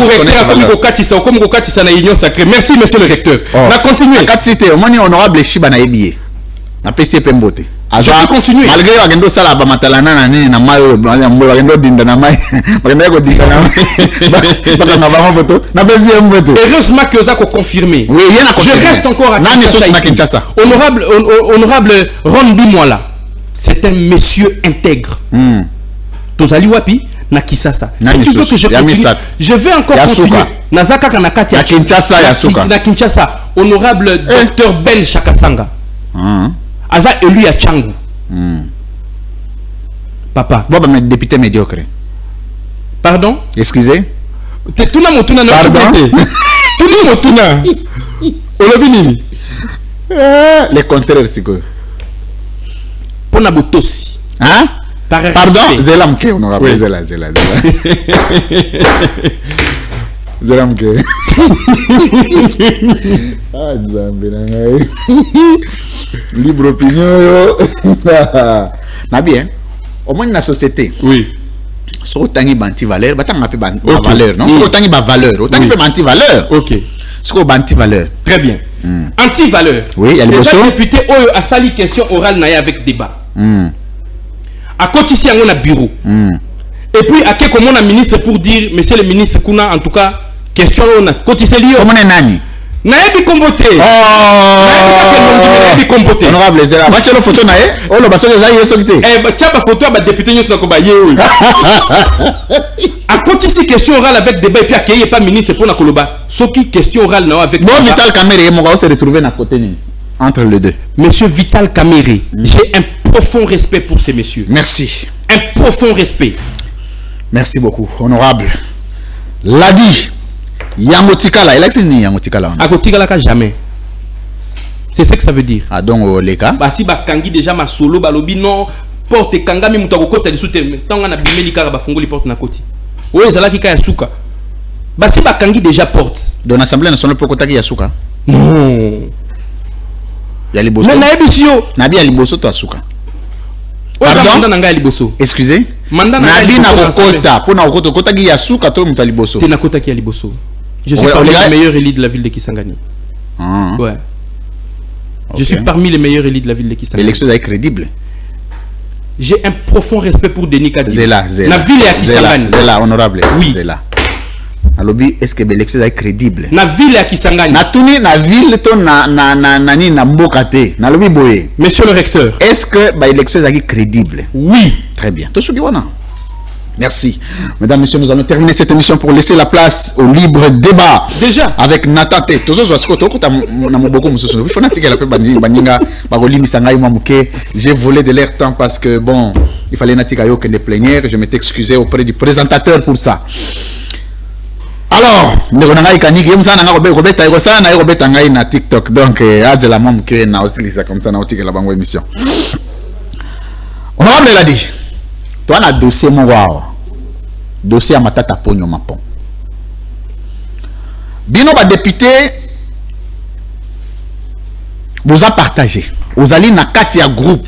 Merci, monsieur le recteur. On a continué. Honorable Eshiba na ebié. Na PCP Mbote. Je peux continuer. Malgré Agendo Salaba Matalana na mayo Agendo Dinda na mayo Agendo Dinda na heureusement que ça a confirmé. Oui, je reste encore à Kinshasa. Honorable Ron Bimola, c'est un monsieur intègre. Tozali wapi na Kisasa. Si tu veux que je continue, je vais encore continuer. Nazaka Kanakati na Kinshasa Yasuka. Na Kinshasa, honorable docteur Ben Shakasanga. Aza élu à Tchangu. Papa. Bon, mais député médiocre. Pardon? Excusez. C'est tout le monde. Pardon? Tout le monde. Olobinini. Le contraire, c'est quoi? Pona Botosi. Hein? Pardon? Zelamke, honorable. Zelamke. Ah, Zambé. Libre opinion. Bien. Au moins, dans la société. Oui. Si vous avez une valeur, vous avez une valeur. Non? Si vous avez une valeur, vous avez une anti-valeur. Ok. Si vous avez une anti-valeur. Très bien. Anti-valeur. Oui, il y a les gens députés a sali question orale avec débat. À côté ici, on a bureau. Et puis, à quel moment on a ministre pour dire, monsieur le ministre, qu'on a en tout cas, question on a côté c'est lié. Comment on est nani? Naebi Kombote. Naebi Kombote. Honorable Zera. Va chez le photo nae. Oh le baso les aïe sokité. Tiens ma photo à député nyos na ko ba yé oui. À côté si question orale avec débat et puis accueillir pas ministre pour na koloba. Soki question orale na avec. Bon Vital Kamere mon gars se retrouver na côté ni entre les deux. Monsieur Vital Kamere, j'ai un profond respect pour ces messieurs. Merci. Un profond respect. Merci beaucoup honorable. L'a dit. Yangotikala, il a dit Yangotikala. Yangotikala jamais. C'est ce que ça veut dire. Ah donc les cas. Bah si ba kangi déjà ma solo balobi non porte kanga mi mutako kota de soute tanga na bimeli kara ba fungoli porte na koti. Oui zala ki ka suka. Bah si ba kangi déjà porte. Dans l'Assemblée nationale pour kota ki yasuka. Non. Ya liboso. Mais na ebisio. Na bi ya liboso to asuka. Pardon na liboso. Excusez. Manda na bi na kota pour na kota ki yasuka to muta liboso. Te na kota ki ya liboso. Je suis parmi les meilleurs élites de la ville de Kisangani. Ouais. Je suis parmi les meilleurs élus de la ville de Kisangani. L'élection est crédible. J'ai un profond respect pour Denis Kadima. Zela. La ville est Kisangani. Zela, honorable. Oui. Zela. Alobi, est-ce que l'élection est crédible? La ville est Kisangani. Na tuni na ville to na mbokate. Na lobi boye. Monsieur le recteur. Est-ce que l'élection est crédible? Oui. Très bien. Merci. Mesdames, Messieurs, nous allons terminer cette émission pour laisser la place au libre débat. Déjà. Avec Nathan T. J'ai volé de leur temps parce que, bon, il fallait Natika Yo des plénières. Je m'étais excusé auprès du présentateur pour ça. Alors, nous avons na TikTok. Donc, c'est la même que na aussi comme ça, na la banque émission. Honorable l'a dit. Toi, on a dossier mon dossier à Matata Pogno Mapon. Bino ba député vous a partagé. Vous allez na Katia groupe.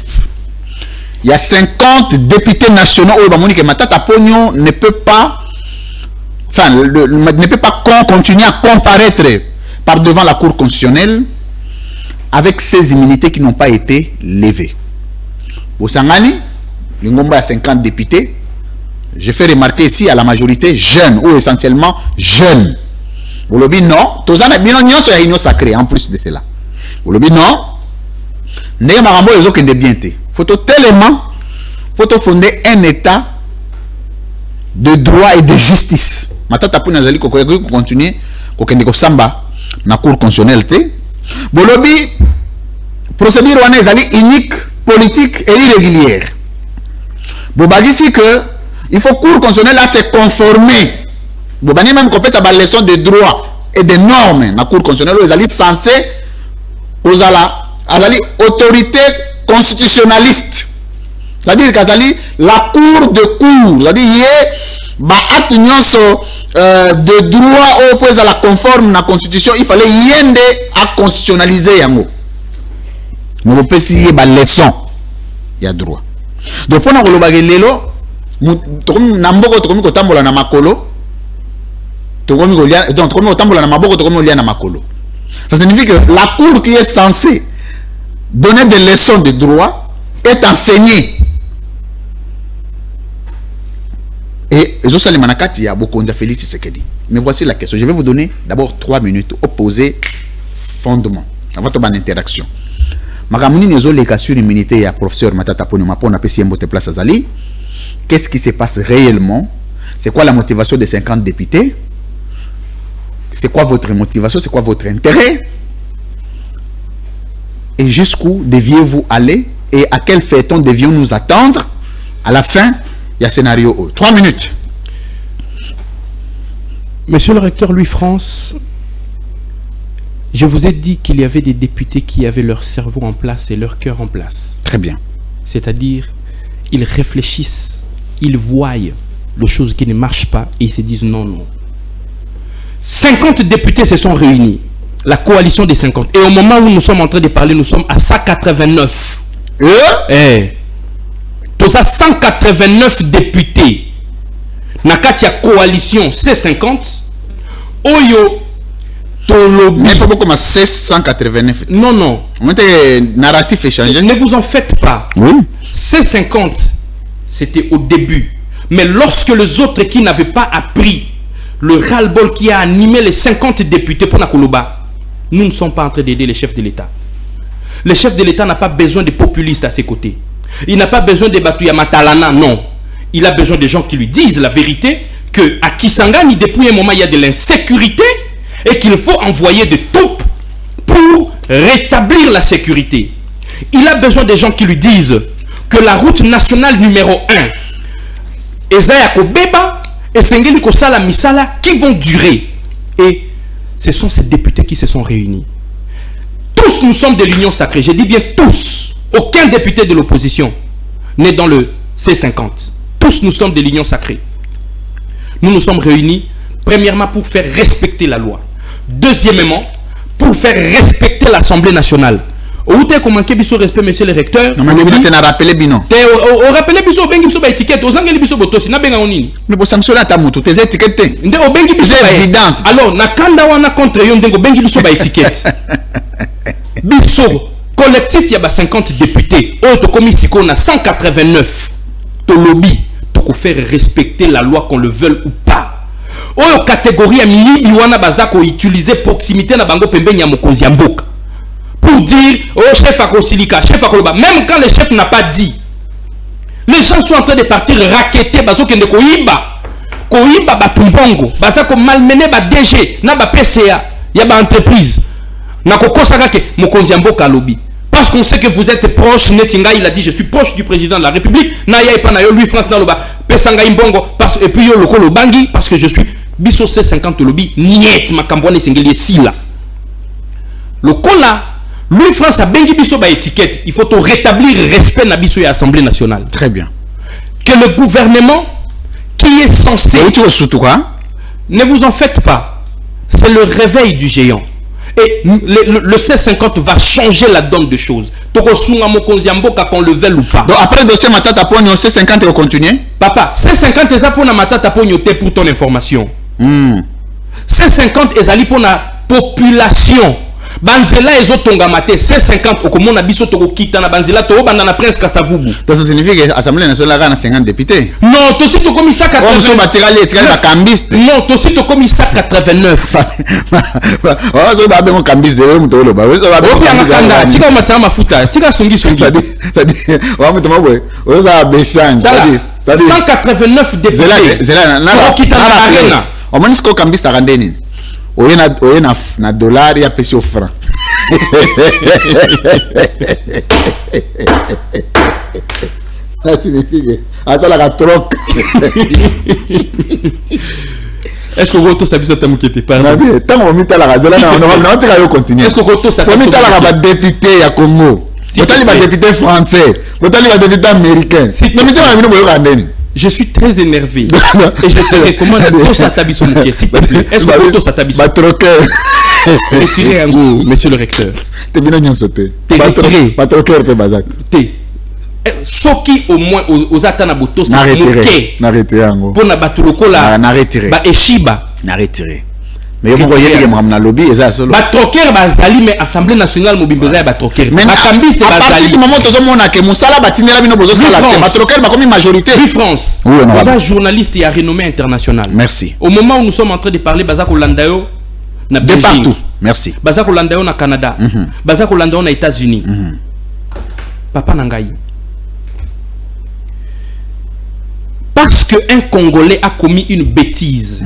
Il y a 50 députés nationaux où Bamoni que Matata Pogno ne peut pas, enfin, ne peut pas continuer à comparaître par devant la Cour constitutionnelle avec ces immunités qui n'ont pas été levées. Vous sangani Lingomba a 50 députés. Je fais remarquer ici à la majorité jeunes ou essentiellement jeunes. Vous le dites non. Tozana bino nyonso ya union sacrée en plus de cela. Vous le dites non. N'est marambo les autres ne bien té. Faut tellement faut fonder un état de droit et de justice. Matata pour nazali ko continuer ko kende ko samba na cour constitutionnelle té. Bolobi procédure wana ezali unique, politique et irrégulière. Bobagisi que il faut cour constitutionnelle à se conformer. Bobani même qu'on peut sa leçon de droit et de normes na cour constitutionnelle ils allaient censé aux azali autorité constitutionnaliste. C'est-à-dire qu'azali la cour de cour, c'est-à-dire yé ba atnyonso de droit au point à la conforme na constitution, il fallait yende à constitutionnaliser yango. Mais on peut essayer ba leçon il y a droit. Donc pour nous lelo namboko tokomi kotambola na makolo tokomi kolia donc tokomi kotambola na maboko tokomi kolia na makolo. Ça signifie que la cour qui est censée donner des leçons de droit est enseignée. Et Zosali Manakati y a beaucoup de Félix Tshisekedi. Mais voici la question. Je vais vous donner d'abord 3 minutes opposées fondement à votre bonne interaction. Makamuni nezo leka sur immunité ya professeur Matata Pogno Mapon na pesi mbote place azali. Qu'est-ce qui se passe réellement? C'est quoi la motivation des 50 députés? C'est quoi votre motivation? C'est quoi votre intérêt? Et jusqu'où deviez-vous aller? Et à quel feuilleton devions-nous attendre? À la fin, il y a scénario 3 minutes. Monsieur le recteur Louis-France, je vous ai dit qu'il y avait des députés qui avaient leur cerveau en place et leur cœur en place. Très bien. C'est-à-dire, ils réfléchissent, ils voient les choses qui ne marchent pas et ils se disent non, non. 50 députés se sont réunis, la coalition des 50. Et au moment où nous sommes en train de parler, nous sommes à 189. Tous à 189 députés. Nakatia coalition C50. Oyo. Mais il faut beaucoup comme 689. Non, non. Narratif échangé. Ne vous en faites pas. Oui. C50, c'était au début. Mais lorsque les autres qui n'avaient pas appris le ras-le-bol qui a animé les 50 députés pour Nakoloba, nous ne sommes pas en train d'aider les chefs de l'État. Le chef de l'État n'a pas besoin de populistes à ses côtés. Il n'a pas besoin de Batuya Matalana, non. Il a besoin de gens qui lui disent la vérité, que à Kisangani, depuis un moment, il y a de l'insécurité et qu'il faut envoyer des troupes pour rétablir la sécurité. Il a besoin de gens qui lui disent que la route nationale numéro 1, Ezaya Kobeba et Sengeli Kosala Misala, qui vont durer. Et ce sont ces députés qui se sont réunis. Tous nous sommes de l'Union sacrée. Je dis bien tous. Aucun député de l'opposition n'est dans le C50. Tous nous sommes de l'Union sacrée. Nous nous sommes réunis, premièrement, pour faire respecter la loi. Deuxièmement, pour faire respecter l'Assemblée nationale. Où t'es comment que biso respect, monsieur le recteur? Non, mais tu n'as rappelé bino. On rappelé biso bengi biso ba étiquette. Aux angles biso botosi na benga onini. Mais pour sanctionner ta moto, tes étiquettes. Nde o bengi biso ba évidence. Alors na kanda wana contre yo ndengo bengi biso ba étiquette. Biso collectif, il y a 50 députés. Autre commission, on a 189. To lobby, to faire respecter la loi qu'on le veuille ou pas. Autre catégorie, il y a utiliser proximité na bango pembe nyamokonzi mboka. Pour dire, oh chef à Kosilika, chef à Koloba. Même quand le chef n'a pas dit, les gens sont en train de partir raqueter, bazo kende koiba. Koiba batumbongo, bazako malmené ba DG, na ba PCA, ya ba entreprise. Na kokosaka ke mokonzi mboka lobby. Parce qu'on sait que vous êtes proche, Netinga, il a dit je suis proche du président de la République. Naya et Panayo, lui France Naloba, Pesanga Imbongo, et puis yo loko Lobangi, parce que je suis biso C50 lobby, niet makambone singeli sila. Le cola, lui France a bengi biso ba étiquette, il faut rétablir respect na biso et Assemblée nationale. Très bien. Que le gouvernement qui est censé, ne vous en faites pas, c'est le réveil du géant. Et le C50 va changer la donne de choses. Qu'on le veuille ou pas. Donc après le dossier Matata Pogno, C50 va continuer? Papa, C50 est pour Matata Pogno pour ton information. C50 est pour la population. Banzela et Zotongamate, C50 au commun abisso toko kita na Banzela to bandana prince Kasavubu. Donc ça signifie que l'Assemblée nationale a 50 députés. Non, to sito commissaire 89. Non, to sito commissaire 89. Oh, so ba ben kambis de mu to lo ba. So ba ben kanda, tika matama mafuta, tika songi. Ça dit, wa mu to mabwe. O ça be change. Ça dit 189 députés. Zela na kita na arena. O mani sko kambis ta randeni. Oye na dollar ya pesi au franc. Ça signifie que ça la troc. Est-ce que vous avez ça t'amouquete pas? Non, tant on mit la razola on tira yo continuer. Est-ce que vous ça on mit la ba député ya Congo. Vous tali ba député français, vous tali ba député américain. Non mit la mino boyo randeni. Je suis très énervé et je te recommande tout ça tabisso mouké. S'il te plaît, est-ce que tout ça tabisso? Batroqueur. Retirez un goût, monsieur le recteur. T'es bien non sauté. Retiré. Batroqueur fait bazak. T'es. Soki au moins aux atana boto ça mouké. Na retiré un goût. Pour na batuloko la. Na retiré. Ba eshiba. Na retiré. Mais vous voyez que je lobby et ça solo. Batroqueur bazali mais Assemblée nationale mobimboza batroqueur. Mais Makambiste bazali. À partir du moment où nous avons que Moussala batinera bino bozo sala te batroqueur ba comme majorité. Oui France. Vous êtes journaliste et à renommée internationale. Merci. Au moment où nous sommes en train de parler Bazako Landayo na de partout. Merci. Bazako Landayo na Canada. Bazako Landayo na États-Unis. Papa Nangaï. Parce que un Congolais a commis une bêtise.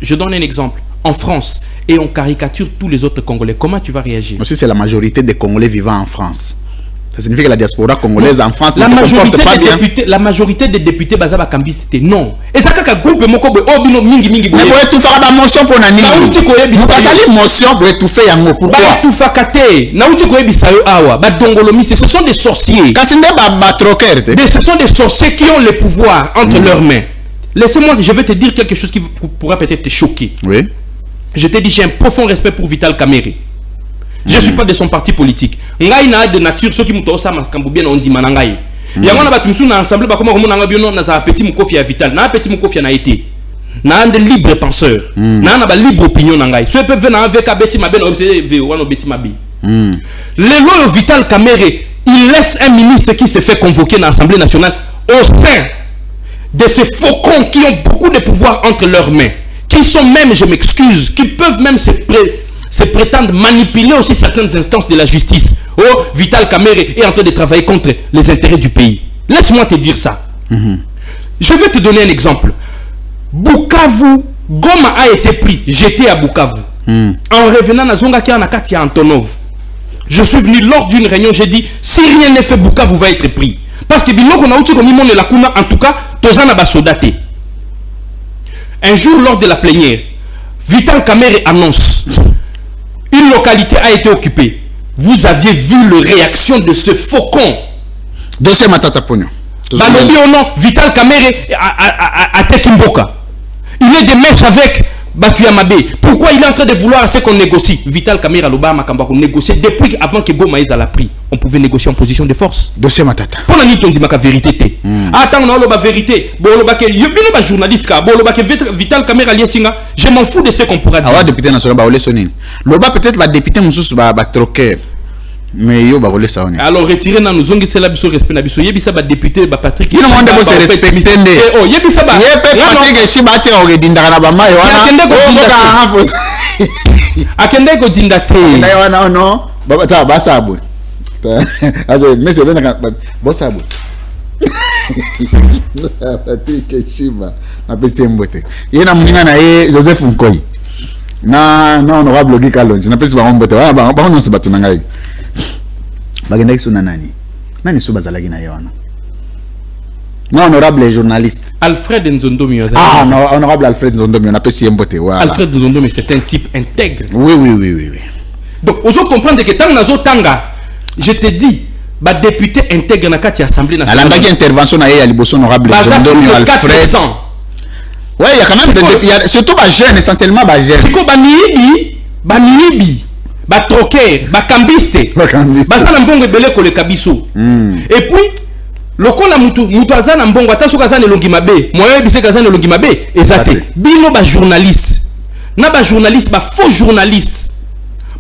Je donne un exemple. En France, et on caricature tous les autres Congolais. Comment tu vas réagir? Aussi, c'est la majorité des Congolais vivant en France. Ça signifie que la diaspora congolaise en France la majorité des députés Bazaba Kambiste, non. Et ça kaka groupe mokobe obino mingi mingi. Mais pour tout faire la motion pour nani. Vous passez l'émotion pour tout faire yango. Pourquoi? Ba tout fakate. Na uti ko ebisayo awa. Ba dongolomi, ce sont des sorciers. Kasinde ba troqueur. Ce sont des sorciers qui ont le pouvoir entre leurs mains. Laissez-moi, je vais te dire quelque chose qui pourra peut-être te choquer. Oui. Je te dis, j'ai un profond respect pour Vital Kamerhe. Je ne suis pas de son parti politique. Ngai na de nature, ceux qui m'ont dit ça, bien on dit manangai. Il y a un bâtiment na ensemble, comment on a bien na za petit moukofi à Vital, na petit moukofi na été. Na un de libre penseur, na ba libre opinion nangai. Ceux peuvent venir avec abeti ma ben observer ou beti ma bi. Le loyo Vital Kamerhe, il laisse un ministre qui se fait convoquer dans l'Assemblée nationale au sein de ces faucons qui ont beaucoup de pouvoir entre leurs mains, qui sont même, je m'excuse, qui peuvent même se prétendre manipuler aussi certaines instances de la justice. Oh, Vital Kamerhe est en train de travailler contre les intérêts du pays. Laisse-moi te dire ça. Je vais te donner un exemple. Bukavu, Goma a été pris, j'étais à Bukavu. En revenant à Zongaki Anakati à Antonov, je suis venu lors d'une réunion, j'ai dit, si rien n'est fait, Bukavu va être pris. Parce que en tout cas, Tozana Basodate. Un jour, lors de la plénière, Vital Kamerhe annonce une localité a été occupée. Vous aviez vu la réaction de ce faucon. Dossier Matata Pogno. Balobi au nom, Vital Kamerhe à Tekimboka. Il est de mèche avec Batuyamabe. Pourquoi il est en train de vouloir assez qu'on négocie? Vital Kamerhe à l'Obama Kambako négocier depuis avant que Goma Isa l'a pris. On pouvait négocier en position de force. Dossier Matata. Pour la nuit, on dit ma vérité. Attends, on a la vérité. Bon, le journaliste, Vital Kamerhe Aliasinga, je m'en fous de ce qu'on pourra dire. Ah, député national, le député va député Moussous va troquer. Mais yo ba rolé ça on. Alors retirer na nous ongi c'est la biso respect na biso yebisa ba député ba Patrick. Non monde ko se respecter ndé. Oh yebisa ba. Yé Patrick Shiba te oredinda na ba mai wana. Akende ko dinda te. Na wana non. Baba ta ba sabwe. Alors mais c'est bien ba sabwe. Patrick Shiba na pesi mbote. Yé na mninga na ye Joseph Nkoyi. Na honorable Guy Kalonji na pesi ba mbote. Ba on se batu na ngai. Bagenda ki nani? Nani so bazalaki na yona? Non honorable journaliste. Alfred Nzondomi. Ah non, honorable Alfred Nzondomi, on appelle si mbote. Voilà. Alfred Nzondomi c'est un type intègre. Oui. Donc vous comprendre que tant nazo tanga, je te dis, ba député intègre na kati assemblée nationale. Alambaki intervention na ya liboso honorable Nzondomi Alfred. Ouais, il y a quand même des députés, surtout ba jeunes essentiellement ba jeunes. Siko ba niibi. Ba troquer, ba cambiste, basa na mbongo ebele ko le kabiso. Et puis lokola mutu azana mbongo ata soka azana elongi mabe, moyo bise kazana elongi mabe, ezate. Bino ba journaliste. Na ba journaliste, ba faux journaliste.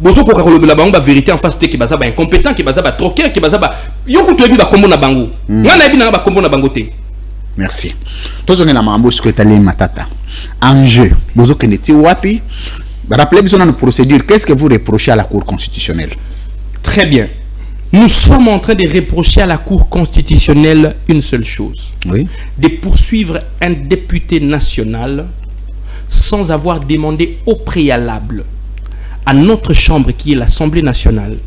Bozo ko kolobela bango ba vérité en face te ki baza ba incompétent, ki baza ba troquer, ki baza ba yoko to ebi ba kombo na bango. Ngana ebi na ba kombo na bango te. Merci. Tozonga na mambo secrétaire Matata. Enjeu, bozo keneti wapi? Rappelez-vous notre procédure. Qu'est-ce que vous reprochez à la Cour constitutionnelle? Très bien. Nous sommes en train de reprocher à la Cour constitutionnelle une seule chose. Oui. De poursuivre un député national sans avoir demandé au préalable à notre chambre, qui est l'Assemblée nationale,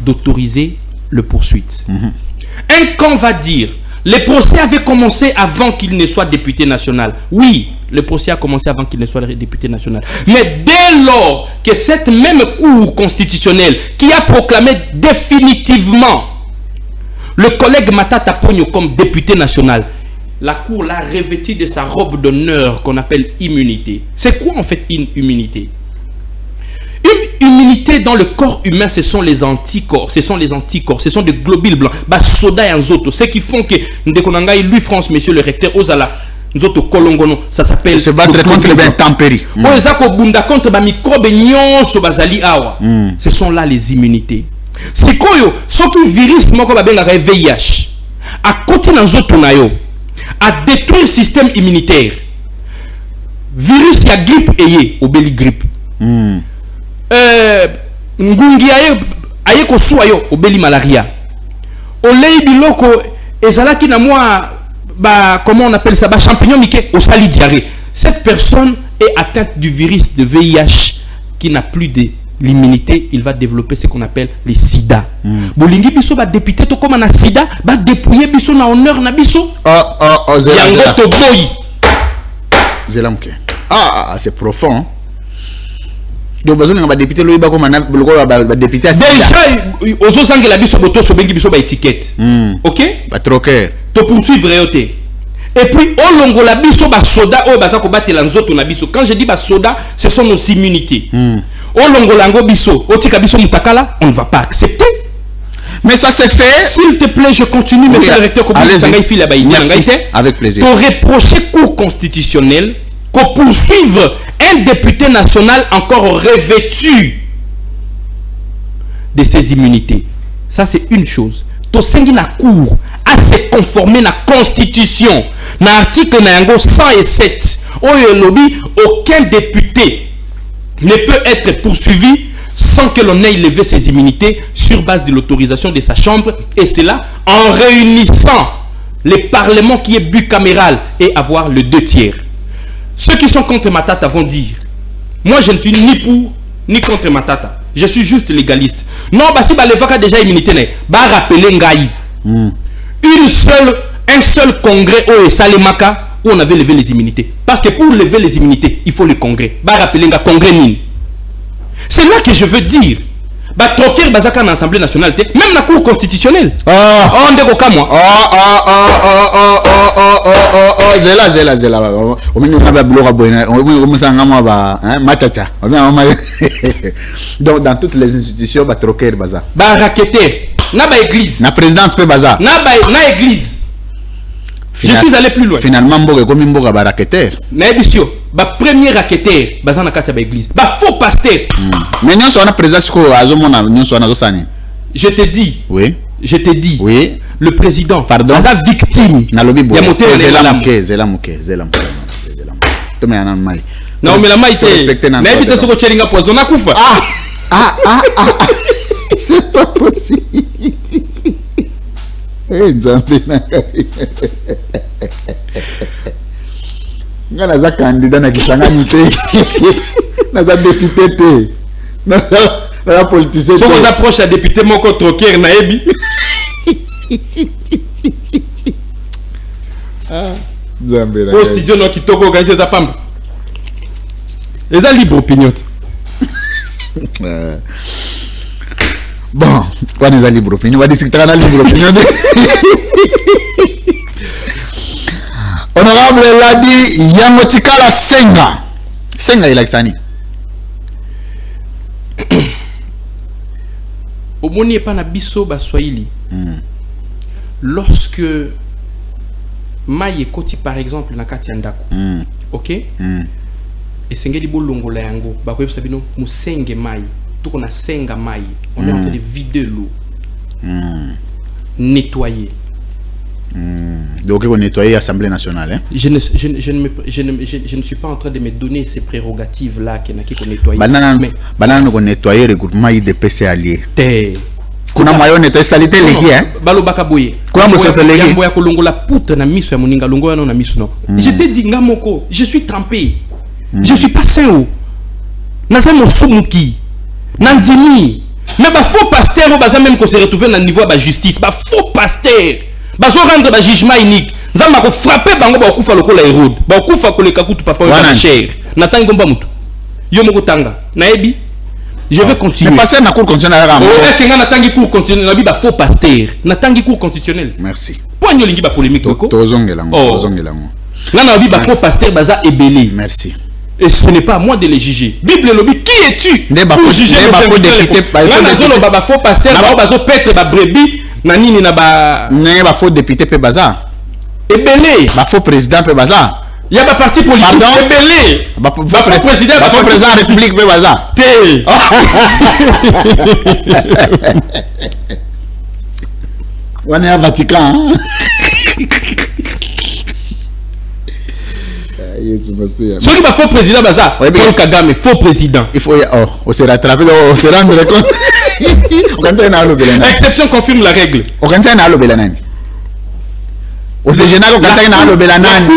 d'autoriser le poursuite. Un camp va dire, le procès avait commencé avant qu'il ne soit député national. Oui, le procès a commencé avant qu'il ne soit député national. Mais dès lors que cette même Cour constitutionnelle qui a proclamé définitivement le collègue Matata Pogno comme député national, la Cour l'a revêtu de sa robe d'honneur qu'on appelle immunité. C'est quoi en fait une immunité? Une immunité dans le corps humain, ce sont les anticorps. Ce sont des globules blancs. Bah, soda et anzoto. Ce qui font que Ndekonangai, lui, France, monsieur le recteur, Ozala, Nzoto Kolongono, ça s'appelle. Se battre contre les intempéries. Contre les microbes, bazali awa. Ce sont là les immunités. C'est quoi, ce qui virus, moi, comme un VIH, à côté d'un zoto nayo, à détruire le système immunitaire. Virus, il y a grippe et au belly grippe. Ngungi aye ko suayo obeli malaria olei biloko ezalaki na moi ba comment on appelle ça ba champignon mike au sali diarrhée. Cette personne est atteinte du virus de VIH qui n'a plus de l'immunité, il va développer ce qu'on appelle les sida. Bolingi biso ba député to comme na sida ba dépouiller biso na honneur na biso. Yango to boy. Zelamke. Ah, c'est profond. Hein? Donc besoin d'un député lui comme un député déjà aux sangs la biso boto so bengi biso ba étiquette. OK? Ba troquer. To poursuivre yoté. Et puis au longo la biso ba soda o baza ko batela nzoto na biso. Quand je dis ba soda, ce sont nos immunités. Au longo lango biso, otika biso mutakala, on ne va pas accepter. Mais ça s'est fait. S'il te plaît, je continue, monsieur le recteur. Avec plaisir. Pour reprocher Cour constitutionnelle qu'on poursuive un député national encore revêtu de ses immunités. Ça, c'est une chose. Tosengi na Cour à se conformer na Constitution. Na article na 107. Lobby, aucun député ne peut être poursuivi sans que l'on ait levé ses immunités sur base de l'autorisation de sa chambre, et cela en réunissant le Parlement qui est bicaméral et avoir le 2/3. Ceux qui sont contre Matata vont dire, moi je ne suis ni pour ni contre Matata, je suis juste légaliste. Non, bah si Balevaka déjà immunité, bah rappeler Ngaï. Un seul congrès au Salemaka où on avait levé les immunités. Parce que pour lever les immunités, il faut le congrès. Bah rappeler Ngaï, congrès mine. C'est là que je veux dire. Bah troquer Bazaka en Assemblée nationale, même la Cour constitutionnelle. Oh, on dégoka moi. Zela. On m'a donc dans toutes les institutions, bah troquer Baza. Bah raqueter. Na ba église. Na présidence pe Baza. Na église. Je suis allé plus loin. Finalement, Mboga comme Mboga ba raqueter. Na ebisio. Ba premier raqueteur, Baza na kati ba église. Ba faux pasteur. Mais nous sommes président ko azomona nous sommes na zosani. Je te dis. Oui. Je te dis. Oui. Le président. Pardon. La victime. Nalobi boy. Zela muke. Non, mais la maïté. Mais évite ce que tu as poison à Koufa. C'est pas possible. Eh, Nzambe nakari. Nga naza candidat na Kisangani te. Naza député te. Naza politicien te. Si on approche à député moko troquer na ebi. Nzambe nakari. Au studio no kitoko organiser za pamba. Les a libre opinion. Bon, on est à libre opinion. On va discuter à la libre opinion. Honorable Ladi Yangotikala Senga. Senga il a Xani. Au moni pas na biso ba Swahili. Lorsque Maye Koti par exemple na kati ndako. OK? Et sengeli bolongola yango ba ko sabino musenge Maye. Tout qu'on a senga Maye. On est en train de vider l'eau. Nettoyer. Donc on nettoyer l'Assemblée nationale. Hein? Je ne suis pas en train de me donner ces prérogatives-là qui qu'on nettoyer. Banana on nettoyer le groupement IDPC allié. Kuna mayo nettoyer salité légui hein. Balo bakaboye. Kuna mo sete légui. Yambo ya kolongola puta na miso ya moninga longo ya na miso no. Je te dis ngamoko, je suis trempé. Je suis pas sain. Naza mo sumuki. Nandini. Mais bah faux pasteur on va même qu'on se retrouver dans le niveau de la justice. Bah faux pasteur. Bah so rendre le jugement unique. Nzamba ko frapper bango ba kufa lokola Hérode. Ba kufa ko le kakutu pa fa cher. Natangi ngomba mutu. Yo moko tanga. Naebi. Je vais continuer. Mais passer na cour constitutionnelle à est-ce que natangi cour constitutionnelle ba faux pasteur. Natangi cour constitutionnelle. Merci. Poigno lingi ba polémique ko. Tozongela ngo. Tozongela ngo. Nana ba faux pasteur baza ebelé. Merci. Et ce n'est pas à moi de les juger. Bible lobby, qui es-tu pour juger les députés? Baba faux pasteur, baba pète ba brebis, nanini na ba. N'est pas faux député pe bazar. Ebelé. Ba faux président pe bazar. Il y a pas parti politique. Ebelé. Ba faux président. Ba faux président république pe bazar. Té. On est à Vatican. Celui qui faux président Baza, Paul Kagame, faux président. Il faut on se rattraper, on se rendre compte. L'exception confirme la règle. On se général on le Belanan.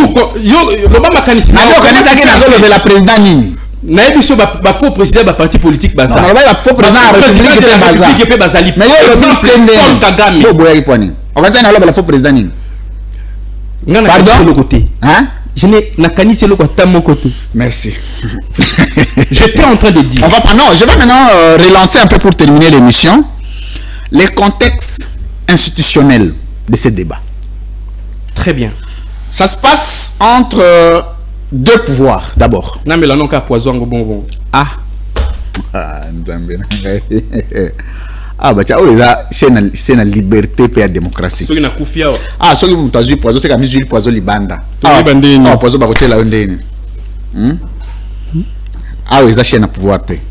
Yo Obama kanisi. On kanisa ki na zo le la président ni. Na ebiso ba faux président ba parti politique Baza. Non, ba faux président république Baza. Mais yo exemple Paul Kagame. Bo boya ki poni. On kanisa na le faux président ni. Pardon le côté. Hein? Je n'ai n'a kanisi le côté mon côté. Merci. J'étais en train de dire. Je vais maintenant relancer un peu pour terminer l'émission les contextes institutionnels de ce débat. Très bien. Ça se passe entre deux pouvoirs d'abord. Non mais là non qu'à poison bonbon. Ah bah tu as c'est la liberté et la démocratie. Ceux qui n'a koufia. Ah ceux qui m'ont entendu poison c'est comme si poison libanda. Ah poison ba côté la ondeni. Ah oui, ça chaîne à pouvoir te. Et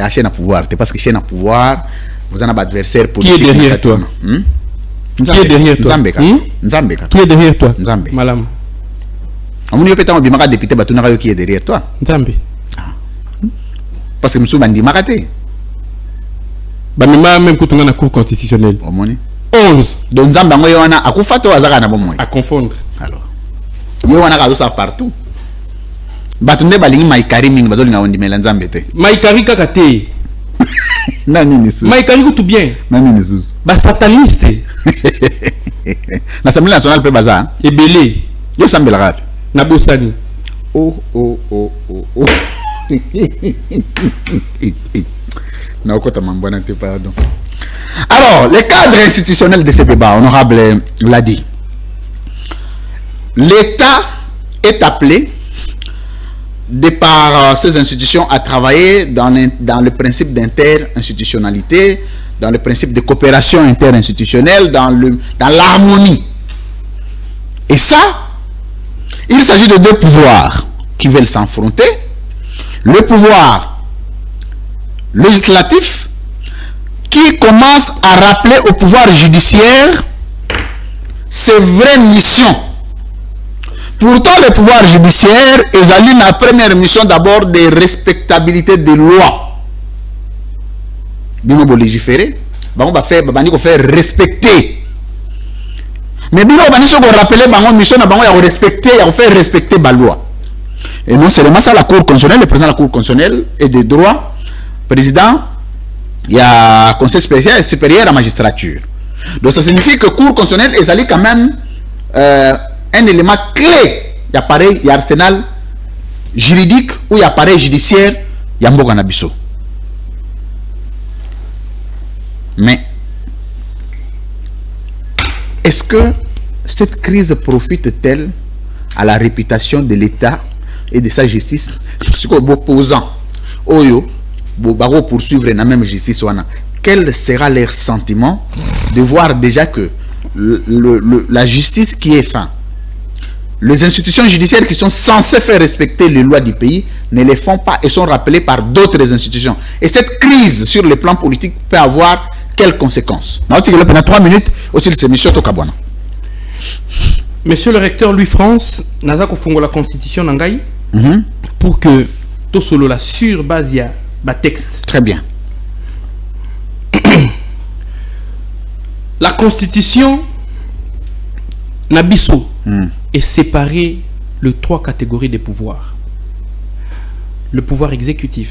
à chaîne à pouvoir te parce que chaîne à pouvoir vous en avez adversaire politique. Qui est derrière toi? Qui est derrière toi? Nzambeka. Qui est derrière toi? Nzambe. Malam. Amouni peut-être bimaka député batunaka qui est derrière toi. Nzambe. Parce que monsieur bandi makate. Bamima même kutunga na cour constitutionnelle. Omoni. 11. Donc Nzamba ngoyo wana akufa to azaka na bomoi. À confondre. Alors. Yo wana ka ça partout. Batunde balingi maikari mingi bazoli na ondimela Nzambe te. Maikari kaka te. Nani nisu. Maikari tout bien. Nani nisu. Ba sataniste. L'Assemblée nationale peut bazar. Ebelé. Yo sambela rap. Na bosani. Oh. Non, pardon. Alors, le cadre institutionnel de ce débat, honorable l'a dit. L'État est appelé, de par ces institutions, à travailler dans le principe d'inter-institutionnalité, dans le principe de coopération interinstitutionnelle, dans l'harmonie. Et ça, il s'agit de deux pouvoirs qui veulent s'affronter. Le pouvoir législatif qui commence à rappeler au pouvoir judiciaire ses vraies missions. Pourtant, le pouvoir judiciaire est la première mission d'abord de respectabilité des lois. Bien, on va légiférer, on va faire respecter. Mais bien, on va rappeler la mission de respecter, on faire respecter la loi. Et non seulement ça, la Cour constitutionnelle, le président de la Cour constitutionnelle et des droits, président, il y a conseil spécial supérieur à la magistrature. Donc ça signifie que la Cour constitutionnelle est quand même un élément clé. Il y a pareil, il y a arsenal juridique ou il y a appareil judiciaire, il y a Mboganabiso. Mais est-ce que cette crise profite-t-elle à la réputation de l'État et de sa justice? Ce que les opposants poursuivre la même justice, quel sera leur sentiment de voir déjà que la justice qui est fin, les institutions judiciaires qui sont censées faire respecter les lois du pays ne les font pas et sont rappelées par d'autres institutions. Et cette crise sur le plan politique peut avoir quelles conséquences? Pendant 3 minutes, aussi c'est M. Tokabwana. Monsieur le recteur Louis-France, Nazako Fungo la constitution Nangai, pour que tout solo la sur base ya ba texte. Très bien. La constitution Nabiso est séparée de 3 catégories de pouvoirs. Le pouvoir exécutif,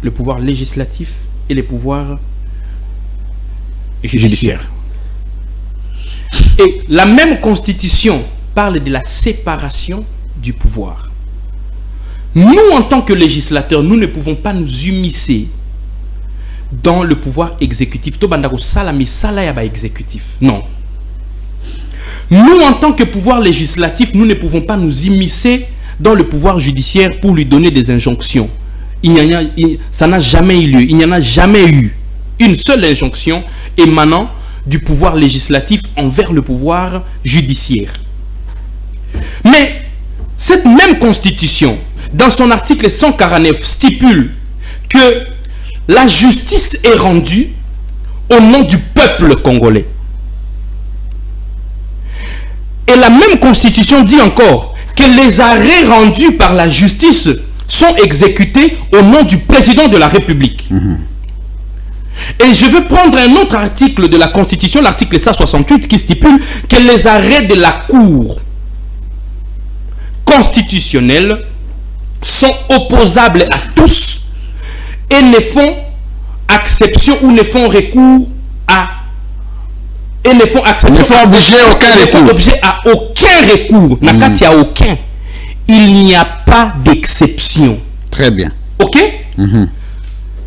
le pouvoir législatif et le pouvoir judiciaire. Et la même constitution parle de la séparation du pouvoir. Nous, en tant que législateurs, nous ne pouvons pas nous immiscer dans le pouvoir exécutif. Non. Nous, en tant que pouvoir législatif, nous ne pouvons pas nous immiscer dans le pouvoir judiciaire pour lui donner des injonctions. Ça n'a jamais eu lieu. Il n'y en a jamais eu une seule injonction émanant du pouvoir législatif envers le pouvoir judiciaire. Mais cette même constitution, dans son article 149, stipule que la justice est rendue au nom du peuple congolais. Et la même constitution dit encore que les arrêts rendus par la justice sont exécutés au nom du président de la République. Et je veux prendre un autre article de la Constitution, l'article 168, qui stipule que les arrêts de la Cour constitutionnelle sont opposables à tous et ne font exception ou ne font recours à... Et ne font exception... Ne font objet à aucun recours. Nakati à aucun. Il n'y a pas d'exception. Très bien. Ok?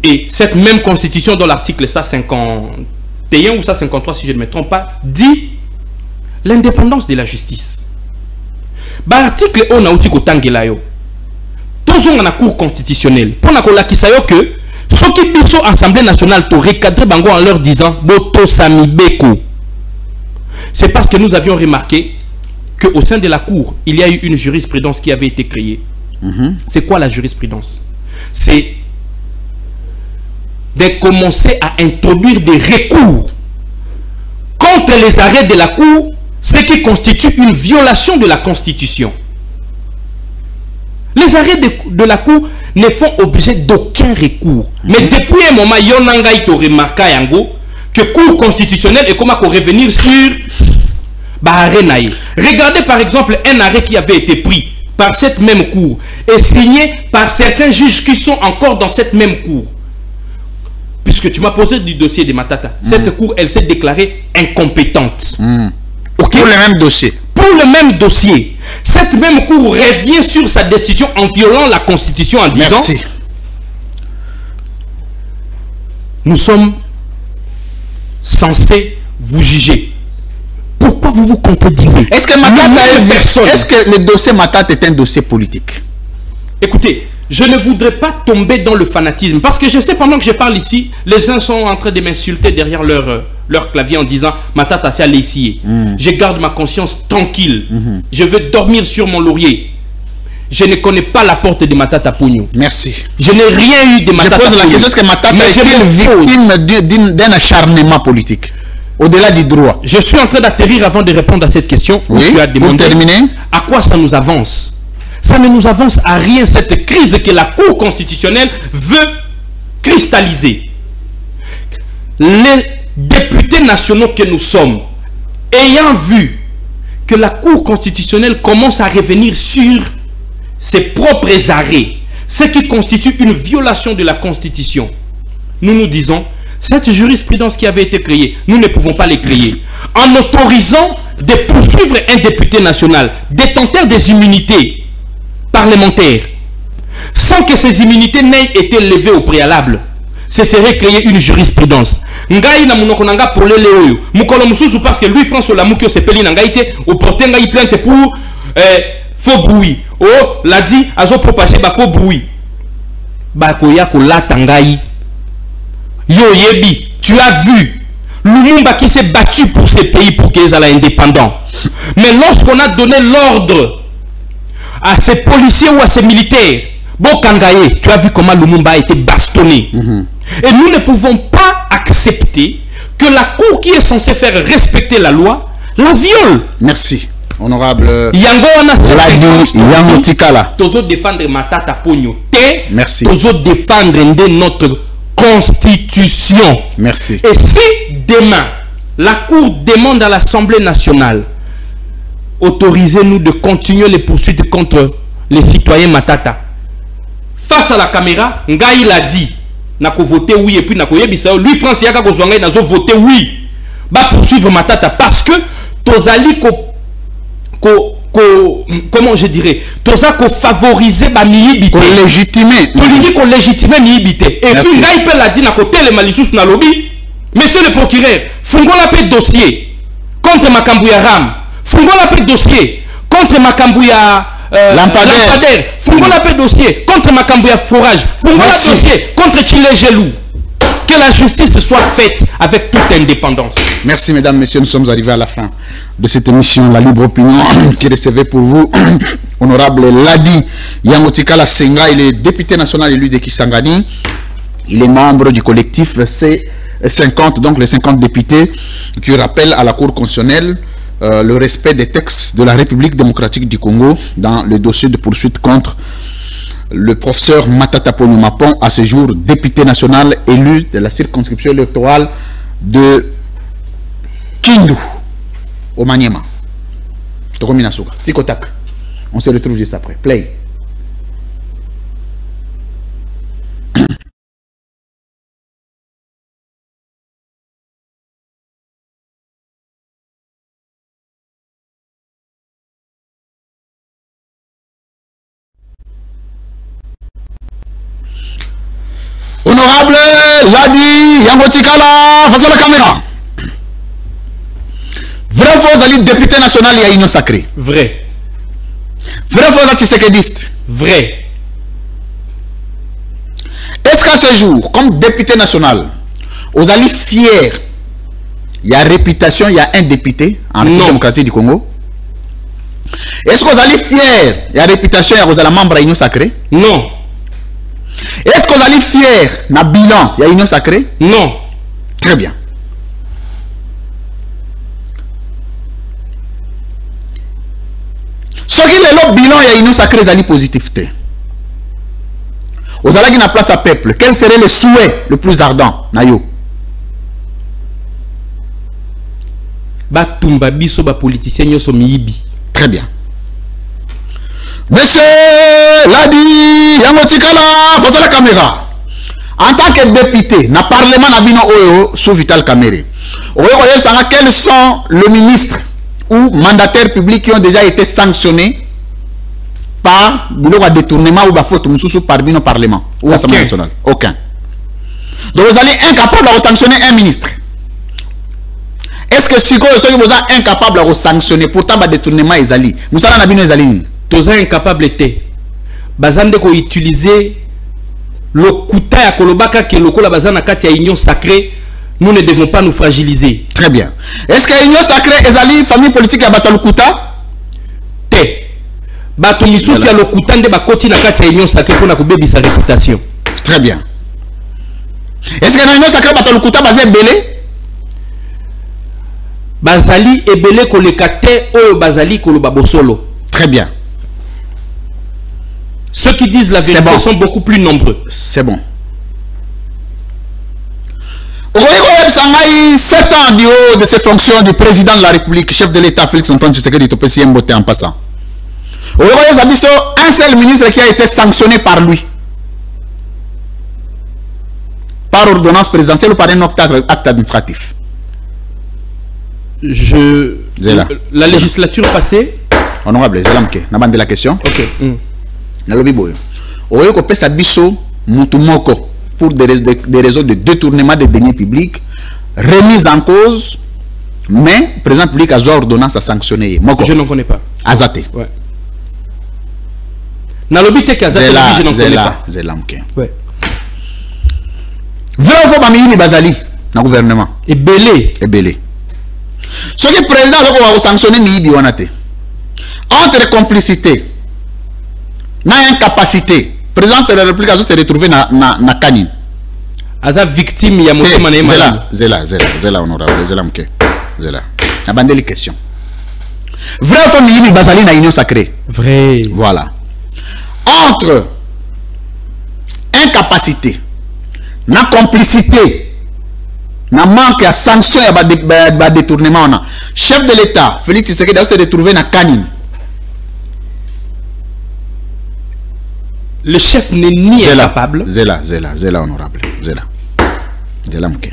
Et cette même constitution dans l'article 151 ou 153, si je ne me trompe pas, dit l'indépendance de la justice. L'article on a outil kotangelayo. Tous on a cour constitutionnelle. Pour la kisayo que ceux qui sont Assemblée nationale to recadrer bango en leur disant boto samibeko. C'est parce que nous avions remarqué qu'au sein de la cour, il y a eu une jurisprudence qui avait été créée. C'est quoi la jurisprudence? C'est de commencer à introduire des recours contre les arrêts de la Cour, ce qui constitue une violation de la Constitution. Les arrêts de la Cour ne font objet d'aucun recours. Mais depuis un moment, Yonangaï te remarqué que la Cour constitutionnelle est comme à revenir sur Baharenaï. Regardez par exemple un arrêt qui avait été pris par cette même Cour et signé par certains juges qui sont encore dans cette même Cour. Puisque tu m'as posé du dossier de Matata, cette Cour, elle s'est déclarée incompétente. Okay. Pour le même dossier. Pour le même dossier. Cette même Cour revient sur sa décision en violant la Constitution en disant... Merci. Nous sommes censés vous juger. Pourquoi vous vous contredisez? Est-ce que le dossier Matata est un dossier politique? Écoutez, je ne voudrais pas tomber dans le fanatisme. Parce que je sais, pendant que je parle ici, les uns sont en train de m'insulter derrière leur clavier en disant « Matata, c'est à ici. Je garde ma conscience tranquille. Je veux dormir sur mon laurier. je ne connais pas la porte de Matata Ponyo. Merci. Je n'ai rien eu de Matata Ponyo. Je pose la question, est-ce que Matata est victime d'un acharnement politique au-delà du droit? Je suis en train d'atterrir avant de répondre à cette question. Oui, tu as demandé pour terminer. À quoi ça nous avance? Ça ne nous avance à rien, cette crise que la Cour constitutionnelle veut cristalliser. Les députés nationaux que nous sommes, ayant vu que la Cour constitutionnelle commence à revenir sur ses propres arrêts, ce qui constitue une violation de la Constitution, nous nous disons, cette jurisprudence qui avait été créée, nous ne pouvons pas les créer. En autorisant de poursuivre un député national, détenteur des immunités parlementaires, sans que ces immunités n'aient été levées au préalable, ce serait créer une jurisprudence. Ngai na munoko nanga pour les léoyo. Mukolo mususu parce que Louis François Lamukio se peli nanga ite au porter ngai plainte pour faux bruit. Oh, l'a dit azo propager ba faux bruit. Ba koya ko lata ngai. Yo yebi, tu as vu Lumumba qui s'est battu pour ces pays pour qu'ils soient indépendants. Mais lorsqu'on a donné l'ordre à ces policiers ou à ces militaires, Bokangaye, tu as vu comment Lumumba a été bastonné. Et nous ne pouvons pas accepter que la Cour qui est censée faire respecter la loi la viole. Merci. Honorable Yango Yango Tikala. Tozo défendre Matata Ponyo. Merci. Tozo défendre notre Constitution. Merci. Et si demain la Cour demande à l'Assemblée nationale, autorisez-nous de continuer les poursuites contre les citoyens Matata. Face à la caméra, Ngai l'a dit, nako voté oui et puis nako yebisa lui France yaka ko zwanga nazo voté oui. Ba poursuivre Matata parce que tozali comment je dirais, toza ko favoriser ba miyibité, ko légitimer, ko légitimer miyibité. Et puis Ngai pe l'a dit nako tele malisus na lobby, monsieur le procureur, fungola pe dossier contre Makambouya Ram, fungola pe dossier contre Makambouya Lampadaire, fungola pe dossier contre Makambouya Forage, fungola dossier contre Chile Gelou. Que la justice soit faite avec toute indépendance. Merci mesdames, messieurs, nous sommes arrivés à la fin de cette émission La Libre Opinion qui recevait pour vous honorable Ladi Yangotikala Senga. Il est député national élu de Kisangani. Il est membre du collectif C50, donc les 50 députés qui rappellent à la Cour constitutionnelle le respect des textes de la République démocratique du Congo dans le dossier de poursuite contre le professeur Matata Ponyo Mapon, à ce jour député national élu de la circonscription électorale de Kindu au Maniema. Tikotak. On se retrouve juste après. Play. Honorable Ladi Yangotikala, face à la caméra. Vrai faux, vous allez député national, il y a union sacrée. Vrai. Vrai faux, là, tu sais qu'est-ce. Vrai. Est-ce qu'à ce jour, comme député national, vous allez fier, il y a réputation, il y a un député en République démocratique du Congo? Est-ce que vous allez fier, il y a réputation, il y a membre de l'union sacrée? Non. Est-ce qu'on allait fier na bilan, il y a union sacrée? Non. Très bien. Ce qui est le bilan, il y a union sacrée, il y a positivité. Aux allez na place à peuple, quel serait le souhait le plus ardent? Nayo. Batumba biso ba politicien nyoso miyibi. Très bien. Monsieur Ladi Yangotikala, face à la caméra. En tant que député, na parlement na bino oyo sous Vital Kamerhe. Quels sont les ministres ou mandataires publics qui ont déjà été sanctionnés par le détournement ou la faute par bino parlement ou l'Assemblée nationale? Aucun. Donc vous allez incapable de sanctionner un ministre. Est-ce que si vous êtes incapable de sanctionner pourtant le détournement ezali? Musala na bino ezali. Tous incapable était. Bazande ko utiliser le kuta ya kolobaka ke lokola bazana kati ya union sacrée, nous ne devons pas nous fragiliser. Très bien. Est-ce que l'union sacrée ezali famille politique ya batalukuta? Te. bato misusu ya lokuta nde bakoti na kati ya union sacrée pour na kobebisa réputation. Très bien. Est-ce que dans l'union sacrée bato lokuta bazé belé? Bazali ebele koleka te oyo bazali koloba bosolo. Très bien. Ceux qui disent la vérité sont beaucoup plus nombreux. C'est bon. Ogoyeko 7 ans du haut de ses fonctions du président de la République, chef de l'État Félix Antoine Tshisekedi Topesi Mbote en passant. Ogoyeko Zabiso, un seul ministre qui a été sanctionné par lui. Par ordonnance présidentielle ou par un acte administratif. La législature passée. Honorable, Zelamke, n'a pas de la question. Ok. Nalobi boyo. Ogoyeko pesa biso mutumoko pour des raisons de détournement des deniers publics, remise en cause, mais le président public a ordonnance à sanctionner. Je ne connais pas. Azate. Ouais. Nalobi te Azate, je ne connais pas. Zelamke. Ouais. Vrai ou faux Bamini Bazali, dans le gouvernement. Et belé. Et belé. Ce que le président va sanctionner Mibi Wanate. Entre complicité, na incapacité. Le président de la République a se retrouvé na Kani. Aza victime ya motima na yema. Zela honorable, Zela mke. Zela. Na bandeli question. Vrai ou faux Mibi Bazali na union sacrée? Vrai. Voilà. Entre incapacité, na complicité, na manque à sanction et détournement, chef de l'État, Félix Tshisekedi a se retrouvé na Kani. Le chef n'est ni incapable. Zela honorable. Zela mke.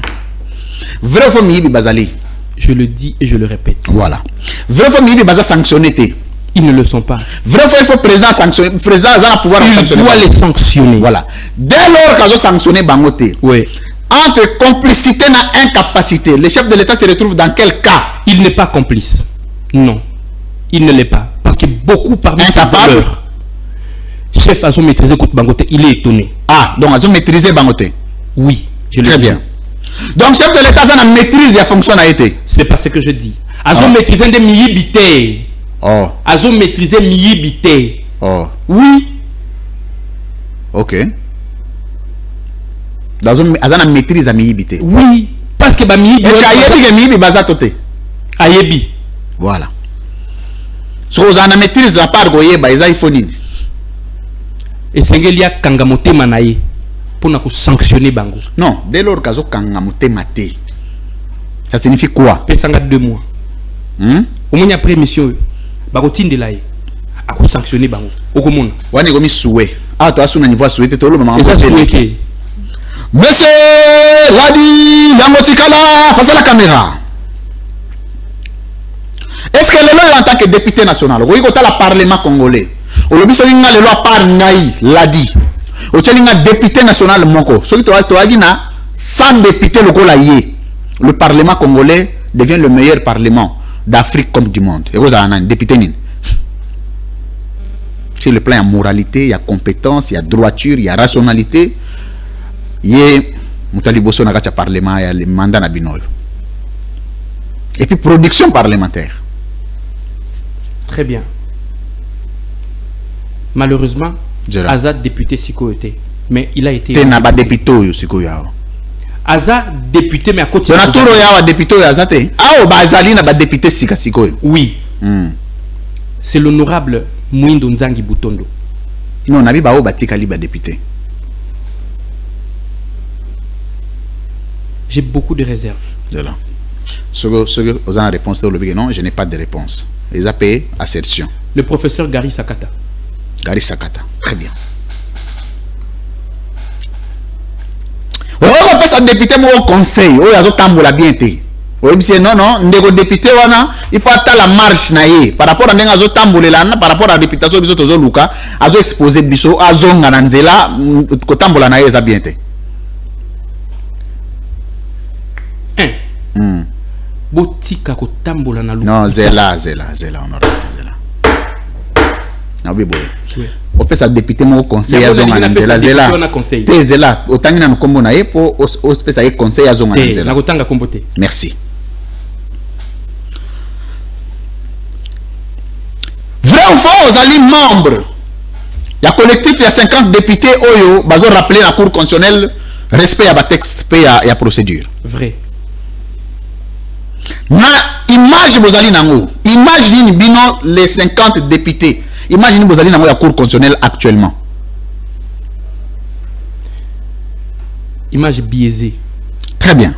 Vrai ou faux Mibi Bazali? Je le dis et je le répète. Voilà. Vrai ou faux Mibi Bazali sanctionné? Ils ne le sont pas. Vrai ou faux il faut président sanctionner. Président a pouvoir sanctionner. Il doit les sanctionner. Voilà. Dès lors qu'ils ont sanctionné Bangote. Oui. Entre complicité et incapacité, le chef de l'État se retrouve dans quel cas? Il n'est pas complice. Non. Il ne l'est pas. Parce que beaucoup parmi ces voleurs, chef a maîtrisé Bangote, il est étonné. Ah, donc ils ont maîtrisé Bangote? Oui, je le dis. Très bien. Donc chef de l'État, ça maîtrise la fonction a été. C'est pas ce que je dis. Ils ont maîtrisé des miyibité. Oh. Ils ont maîtrisé miyibité. Oh. Oui. Ok. Ils ont maîtrise à miyibité. Oui. Parce que miyibité. Est-ce qu'il y a miyibité bazatote? Ayebi. Voilà. So vous en maîtrise à part goye ils ont iPhone. Et c'est qu'il y a kangamote manaye pour sanctionner bango. Non, dès lors qu'ils ont kangamote maté. Ça signifie quoi? Pesanga 2 mois. Au moins après mission, bagotine de l'aïe. À quoi sanctionner bango? Au commun. On est comme souhait. Ah, toi, on a niveau souhaité tout le moment. Monsieur Ladi Yangotikala face à la caméra. Est-ce que le loi en tant que député national, oui, quand le Parlement congolais, au lobby sur une loi par Naï Ladi, au tchélinga député national moko, ce qui toi na 100 députés locaux laïe, le Parlement congolais devient le meilleur parlement d'Afrique comme du monde. Et vous avez un député nin. Sur le plan de moralité, il y a compétence, il y a droiture, il y a rationalité. Il y a Moutaliboso na gacha parlement, il y a le mandat na binoyo. Et puis production parlementaire. Très bien. Malheureusement, Azad député Sikoyote, mais il a été. T'es député au Sikoyao. Azad député mais à côté. On a tout le député au Azate. Ah, Bazali n'a pas député Sikoyo. Oui. C'est l'honorable Mouindo Nzangi Butondo. Non, Nabi Bao Batikali ba député. J'ai beaucoup de réserves. De là. Ce que vous avez réponse au lobby, non, je n'ai pas de réponse. Les APE, assertion. Le professeur Gary Sakata. Gary Sakata, très bien. On passe à député mon conseil. Oh, il y a tambola bien été. Non, non, ndeko député wana, il faut attendre la marche naie par rapport à ndenga tambolela par rapport à la réputation biso tozo luka, azo exposer biso azonga na nzela ko tambola naie za bien été. Botika ko tambola na luka. Non, zela honorable zela. Na bibo. On peut ça député mon conseil azonga na nzela zela. Te zela, otangi na nkombo na ye po o peut ça conseil azonga na nzela. Na kotanga kombote. Merci. Vrai fois aux alliés membres, il y a collectif, il y a 50 députés, Oyo, bazo rappeler la Cour constitutionnelle, respect à la texte, paix à la procédure. Vrai. Na image bozali nango, imagine bino les 50 députés, imagine bozali nango la Cour constitutionnelle actuellement. Image biaisée. Très bien.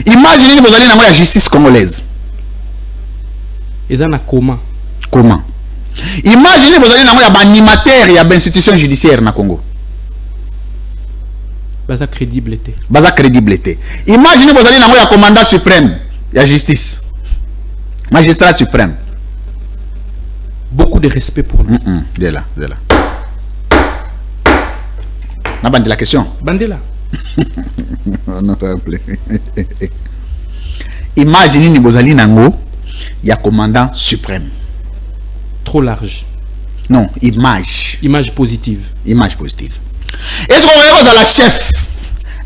Imaginez bozali nango la justice congolaise. Et ça na comment? Comment? Imaginez vous allez dans animateur et institution judiciaire na Congo. Baza crédibilité. Baza crédibilité. Imaginez vous allez dans le commandant suprême, la justice, magistrat suprême. Beaucoup de respect pour lui. De là. Na bande la question. Bandela. Non pas appelé. Imaginez vous allez dans le commandant suprême. Trop large. Non, image. Image positive. Image positive. Est-ce qu'on est dans la chef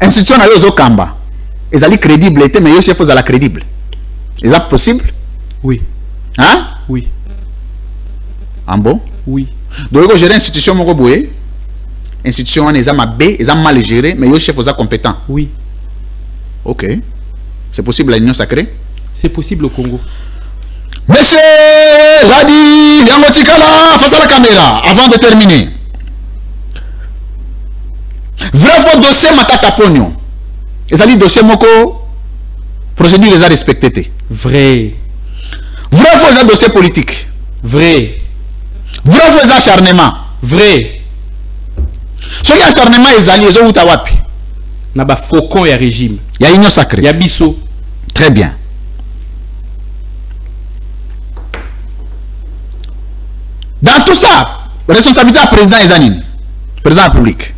institution à Yozokamba? Est-ce qu'elle est crédible? Mais le chef est crédible. Est-ce que c'est possible? Oui. Hein? Oui. En bon? Oui. Donc, il y a une institution qui institution est mal gérée, mais le chef est compétent. Oui. Ok. C'est possible à l'Union sacrée? C'est possible au Congo. Monsieur Ladi Yamotikala, face à la caméra, avant de terminer. Vrai faux dossier Matata Pognon. Et ça dit dossier Moko, procédure les a respectées. Vrai. Vrai faux dossier politique. Vrai. Vrai faux acharnement. Vrai. Ce qui est acharnement est allié, ils ont Utawapi. Naba faucon et régime. Il y a union sacrée. Il y a Bissot. Très bien. Dans tout ça, responsabilité à président Ezanine, président de la République.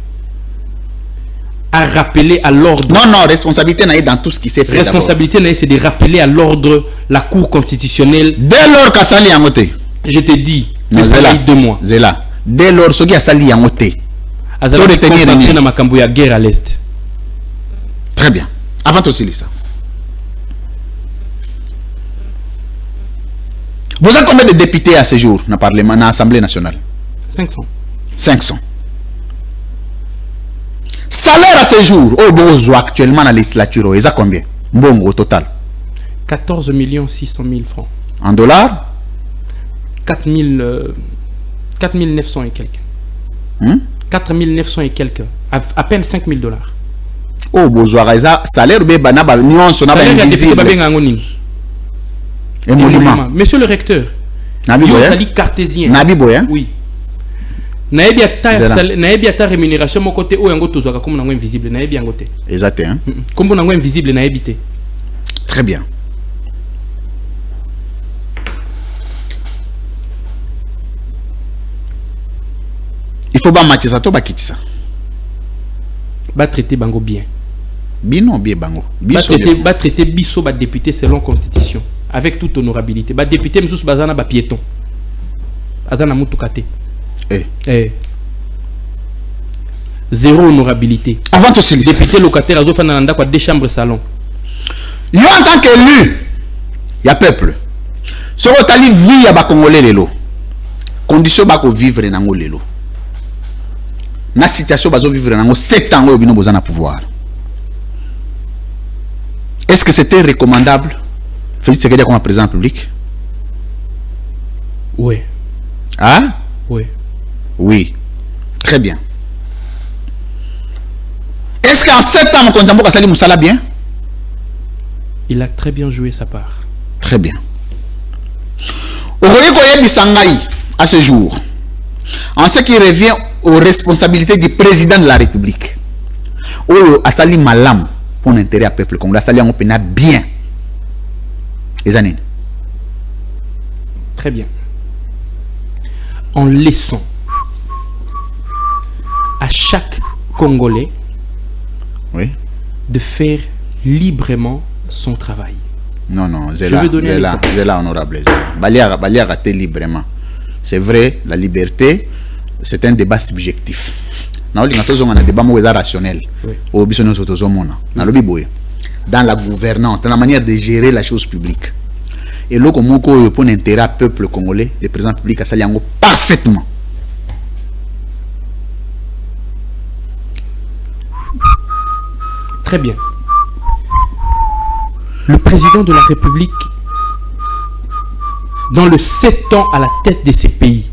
À rappeler à l'ordre. Non, responsabilité n'est dans tout ce qui s'est fait. Responsabilité n'est, c'est de rappeler à l'ordre la Cour constitutionnelle. Dès lors qu'à Sali a moté. Je te dis, mais ça a 2 mois. Zéla. Dès lors, ce qui a Sali a moté. Azali concentré dans ma cambouille guerre à l'Est. Très bien. Avant aussi, ça. Vous avez combien de députés à ce jour dans le Parlement, dans l'Assemblée nationale? 500. 500. Salaire à ce jour, au Bozo actuellement dans la législature, ils ont combien? Bon, au total 14 600 000 francs. En dollars? 4 900 et quelques. 4 900 et quelques. À peine 5 000 $. Oh, Bozo, salaire, Monsieur le recteur, Nabi cartésien. Nabi Boya? Oui. Naebi ata rémunération mon côté ou yango tozoka comme nango invisible naebi yango te. Exact hein. Comme nango invisible naebi te. Très bien. Il faut pas matcher ça to ba kitisa. Ba traiter bango bien. Bino bien bango. Ba traiter biso ba député selon constitution avec toute honorabilité. Ba député msous bazana ba piéton. Azana mutukate. Zéro honorabilité. Avant tout cela. Député locataire à Zofananda quoi 2 chambres salon. Yo en tant qu'élu, il y a peuple. Ce que tu vie ya ba congolais lelo. Condition ba ko vivre nango lelo. Na situation ba zo vivre nango 7 ans au bino bozana pouvoir. Est-ce que c'était recommandable Félix Tshisekedi comme président de la République? Oui. Hein? Oui. Oui. Très bien. Est-ce qu'en 7 ans, Konzambo Sali Moussala bien? Il a très bien joué sa part. Très bien. À ce jour, en ce qui revient aux responsabilités du président de la République, Asali Malam pour l'intérêt du peuple congolais, Asali Angopena bien. Les années. Très bien. En laissant à chaque Congolais de faire librement son travail. Non, je vais là, honorable. Balia raté librement. C'est vrai, la liberté, c'est un débat subjectif. Dans un débat rationnel. Dans la gouvernance, dans la manière de gérer la chose publique. Et là, comme on pour intérêt au peuple congolais, le président public a sali yango parfaitement. Très bien. Le président de la République, dans le 7 ans à la tête de ces pays,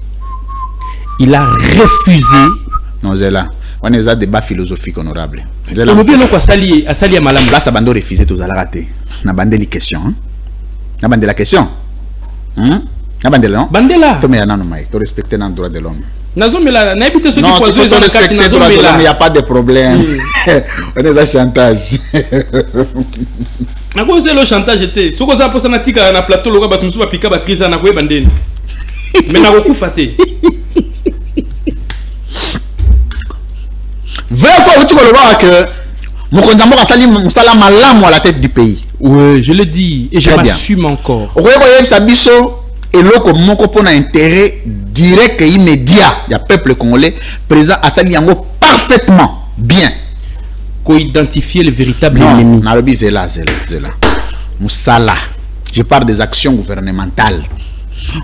il a refusé. Non, c'est là. On a un débat philosophique honorable. Là, ça va refuser tous à la rater. On a bandé les questions. On a bandé la question. On a bandé non? Bandela. Tu respectes les droits de l'homme. Non, il n'y a pas de problème. On est à chantage. C'est le chantage. Ce que vous avez dit sur le plateau, vous avez dit que vous avez dit que mais vous avez fait. Vrai fois, tu vois que Mokonzambo a sali musala malamu à la tête du pays. Oui, je le dis et je m'assume encore. Vous voyez, Sabiso et l'autre moko pour un intérêt direct et immédiat. Il y a peuple congolais présent à sali yango parfaitement bien. Qu'on identifie le véritable ennemi. Narobi zela. Musala. Je parle des actions gouvernementales.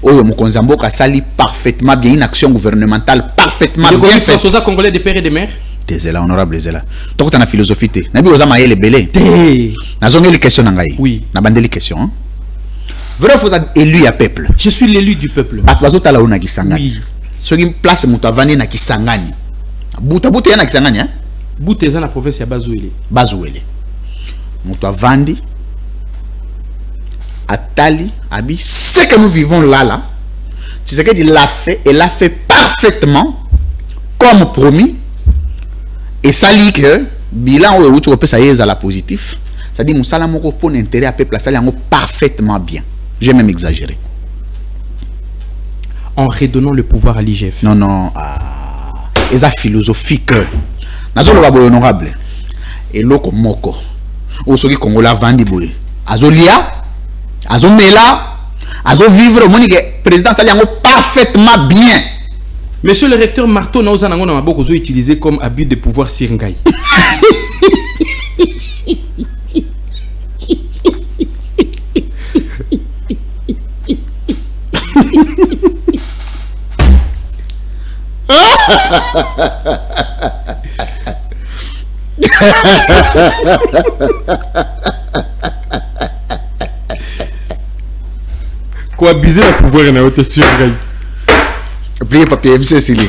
Oh, Mokonzambo a sali parfaitement bien une action gouvernementale parfaitement bien faite. Les Congolais de père et de mère. Zela, honorable Zela. Donc, tu as la philosophie. Nabi Ozama est le belé. Nazongi les questions nangai. Oui. Nabandé les questions. Vrai, vous êtes élu à peuple. Je suis l'élu du peuple. Batwazo tala una kisangani. Oui. Sur une place moutavani na kisangani. Buta na kisangani, hein? Buta na province ya Bazouele. Bazouele. Moutavandi. Atali, Abi. Ce que nous vivons là, c'est ce qu'il l'a fait. Et l'a fait parfaitement. Comme promis. Et ça dit que bilan où tu peux ça y est à la positif. Ça dit Moussala moko pour intérêt à peuple ça yango parfaitement bien. J'ai même exagéré. En redonnant le pouvoir à l'IGF. Non et ça philosophique. Nazo le babo honorable. Et loko moko. O soki Kongola vandi boye. Azolia, azomela, azo vivre moni que président ça yango parfaitement bien. Monsieur le recteur Marteau n'a pas utilisé comme abus de pouvoir Siringaï. Quoi abuser le pouvoir en haute Siringaï. Priez papier, monsieur Sili.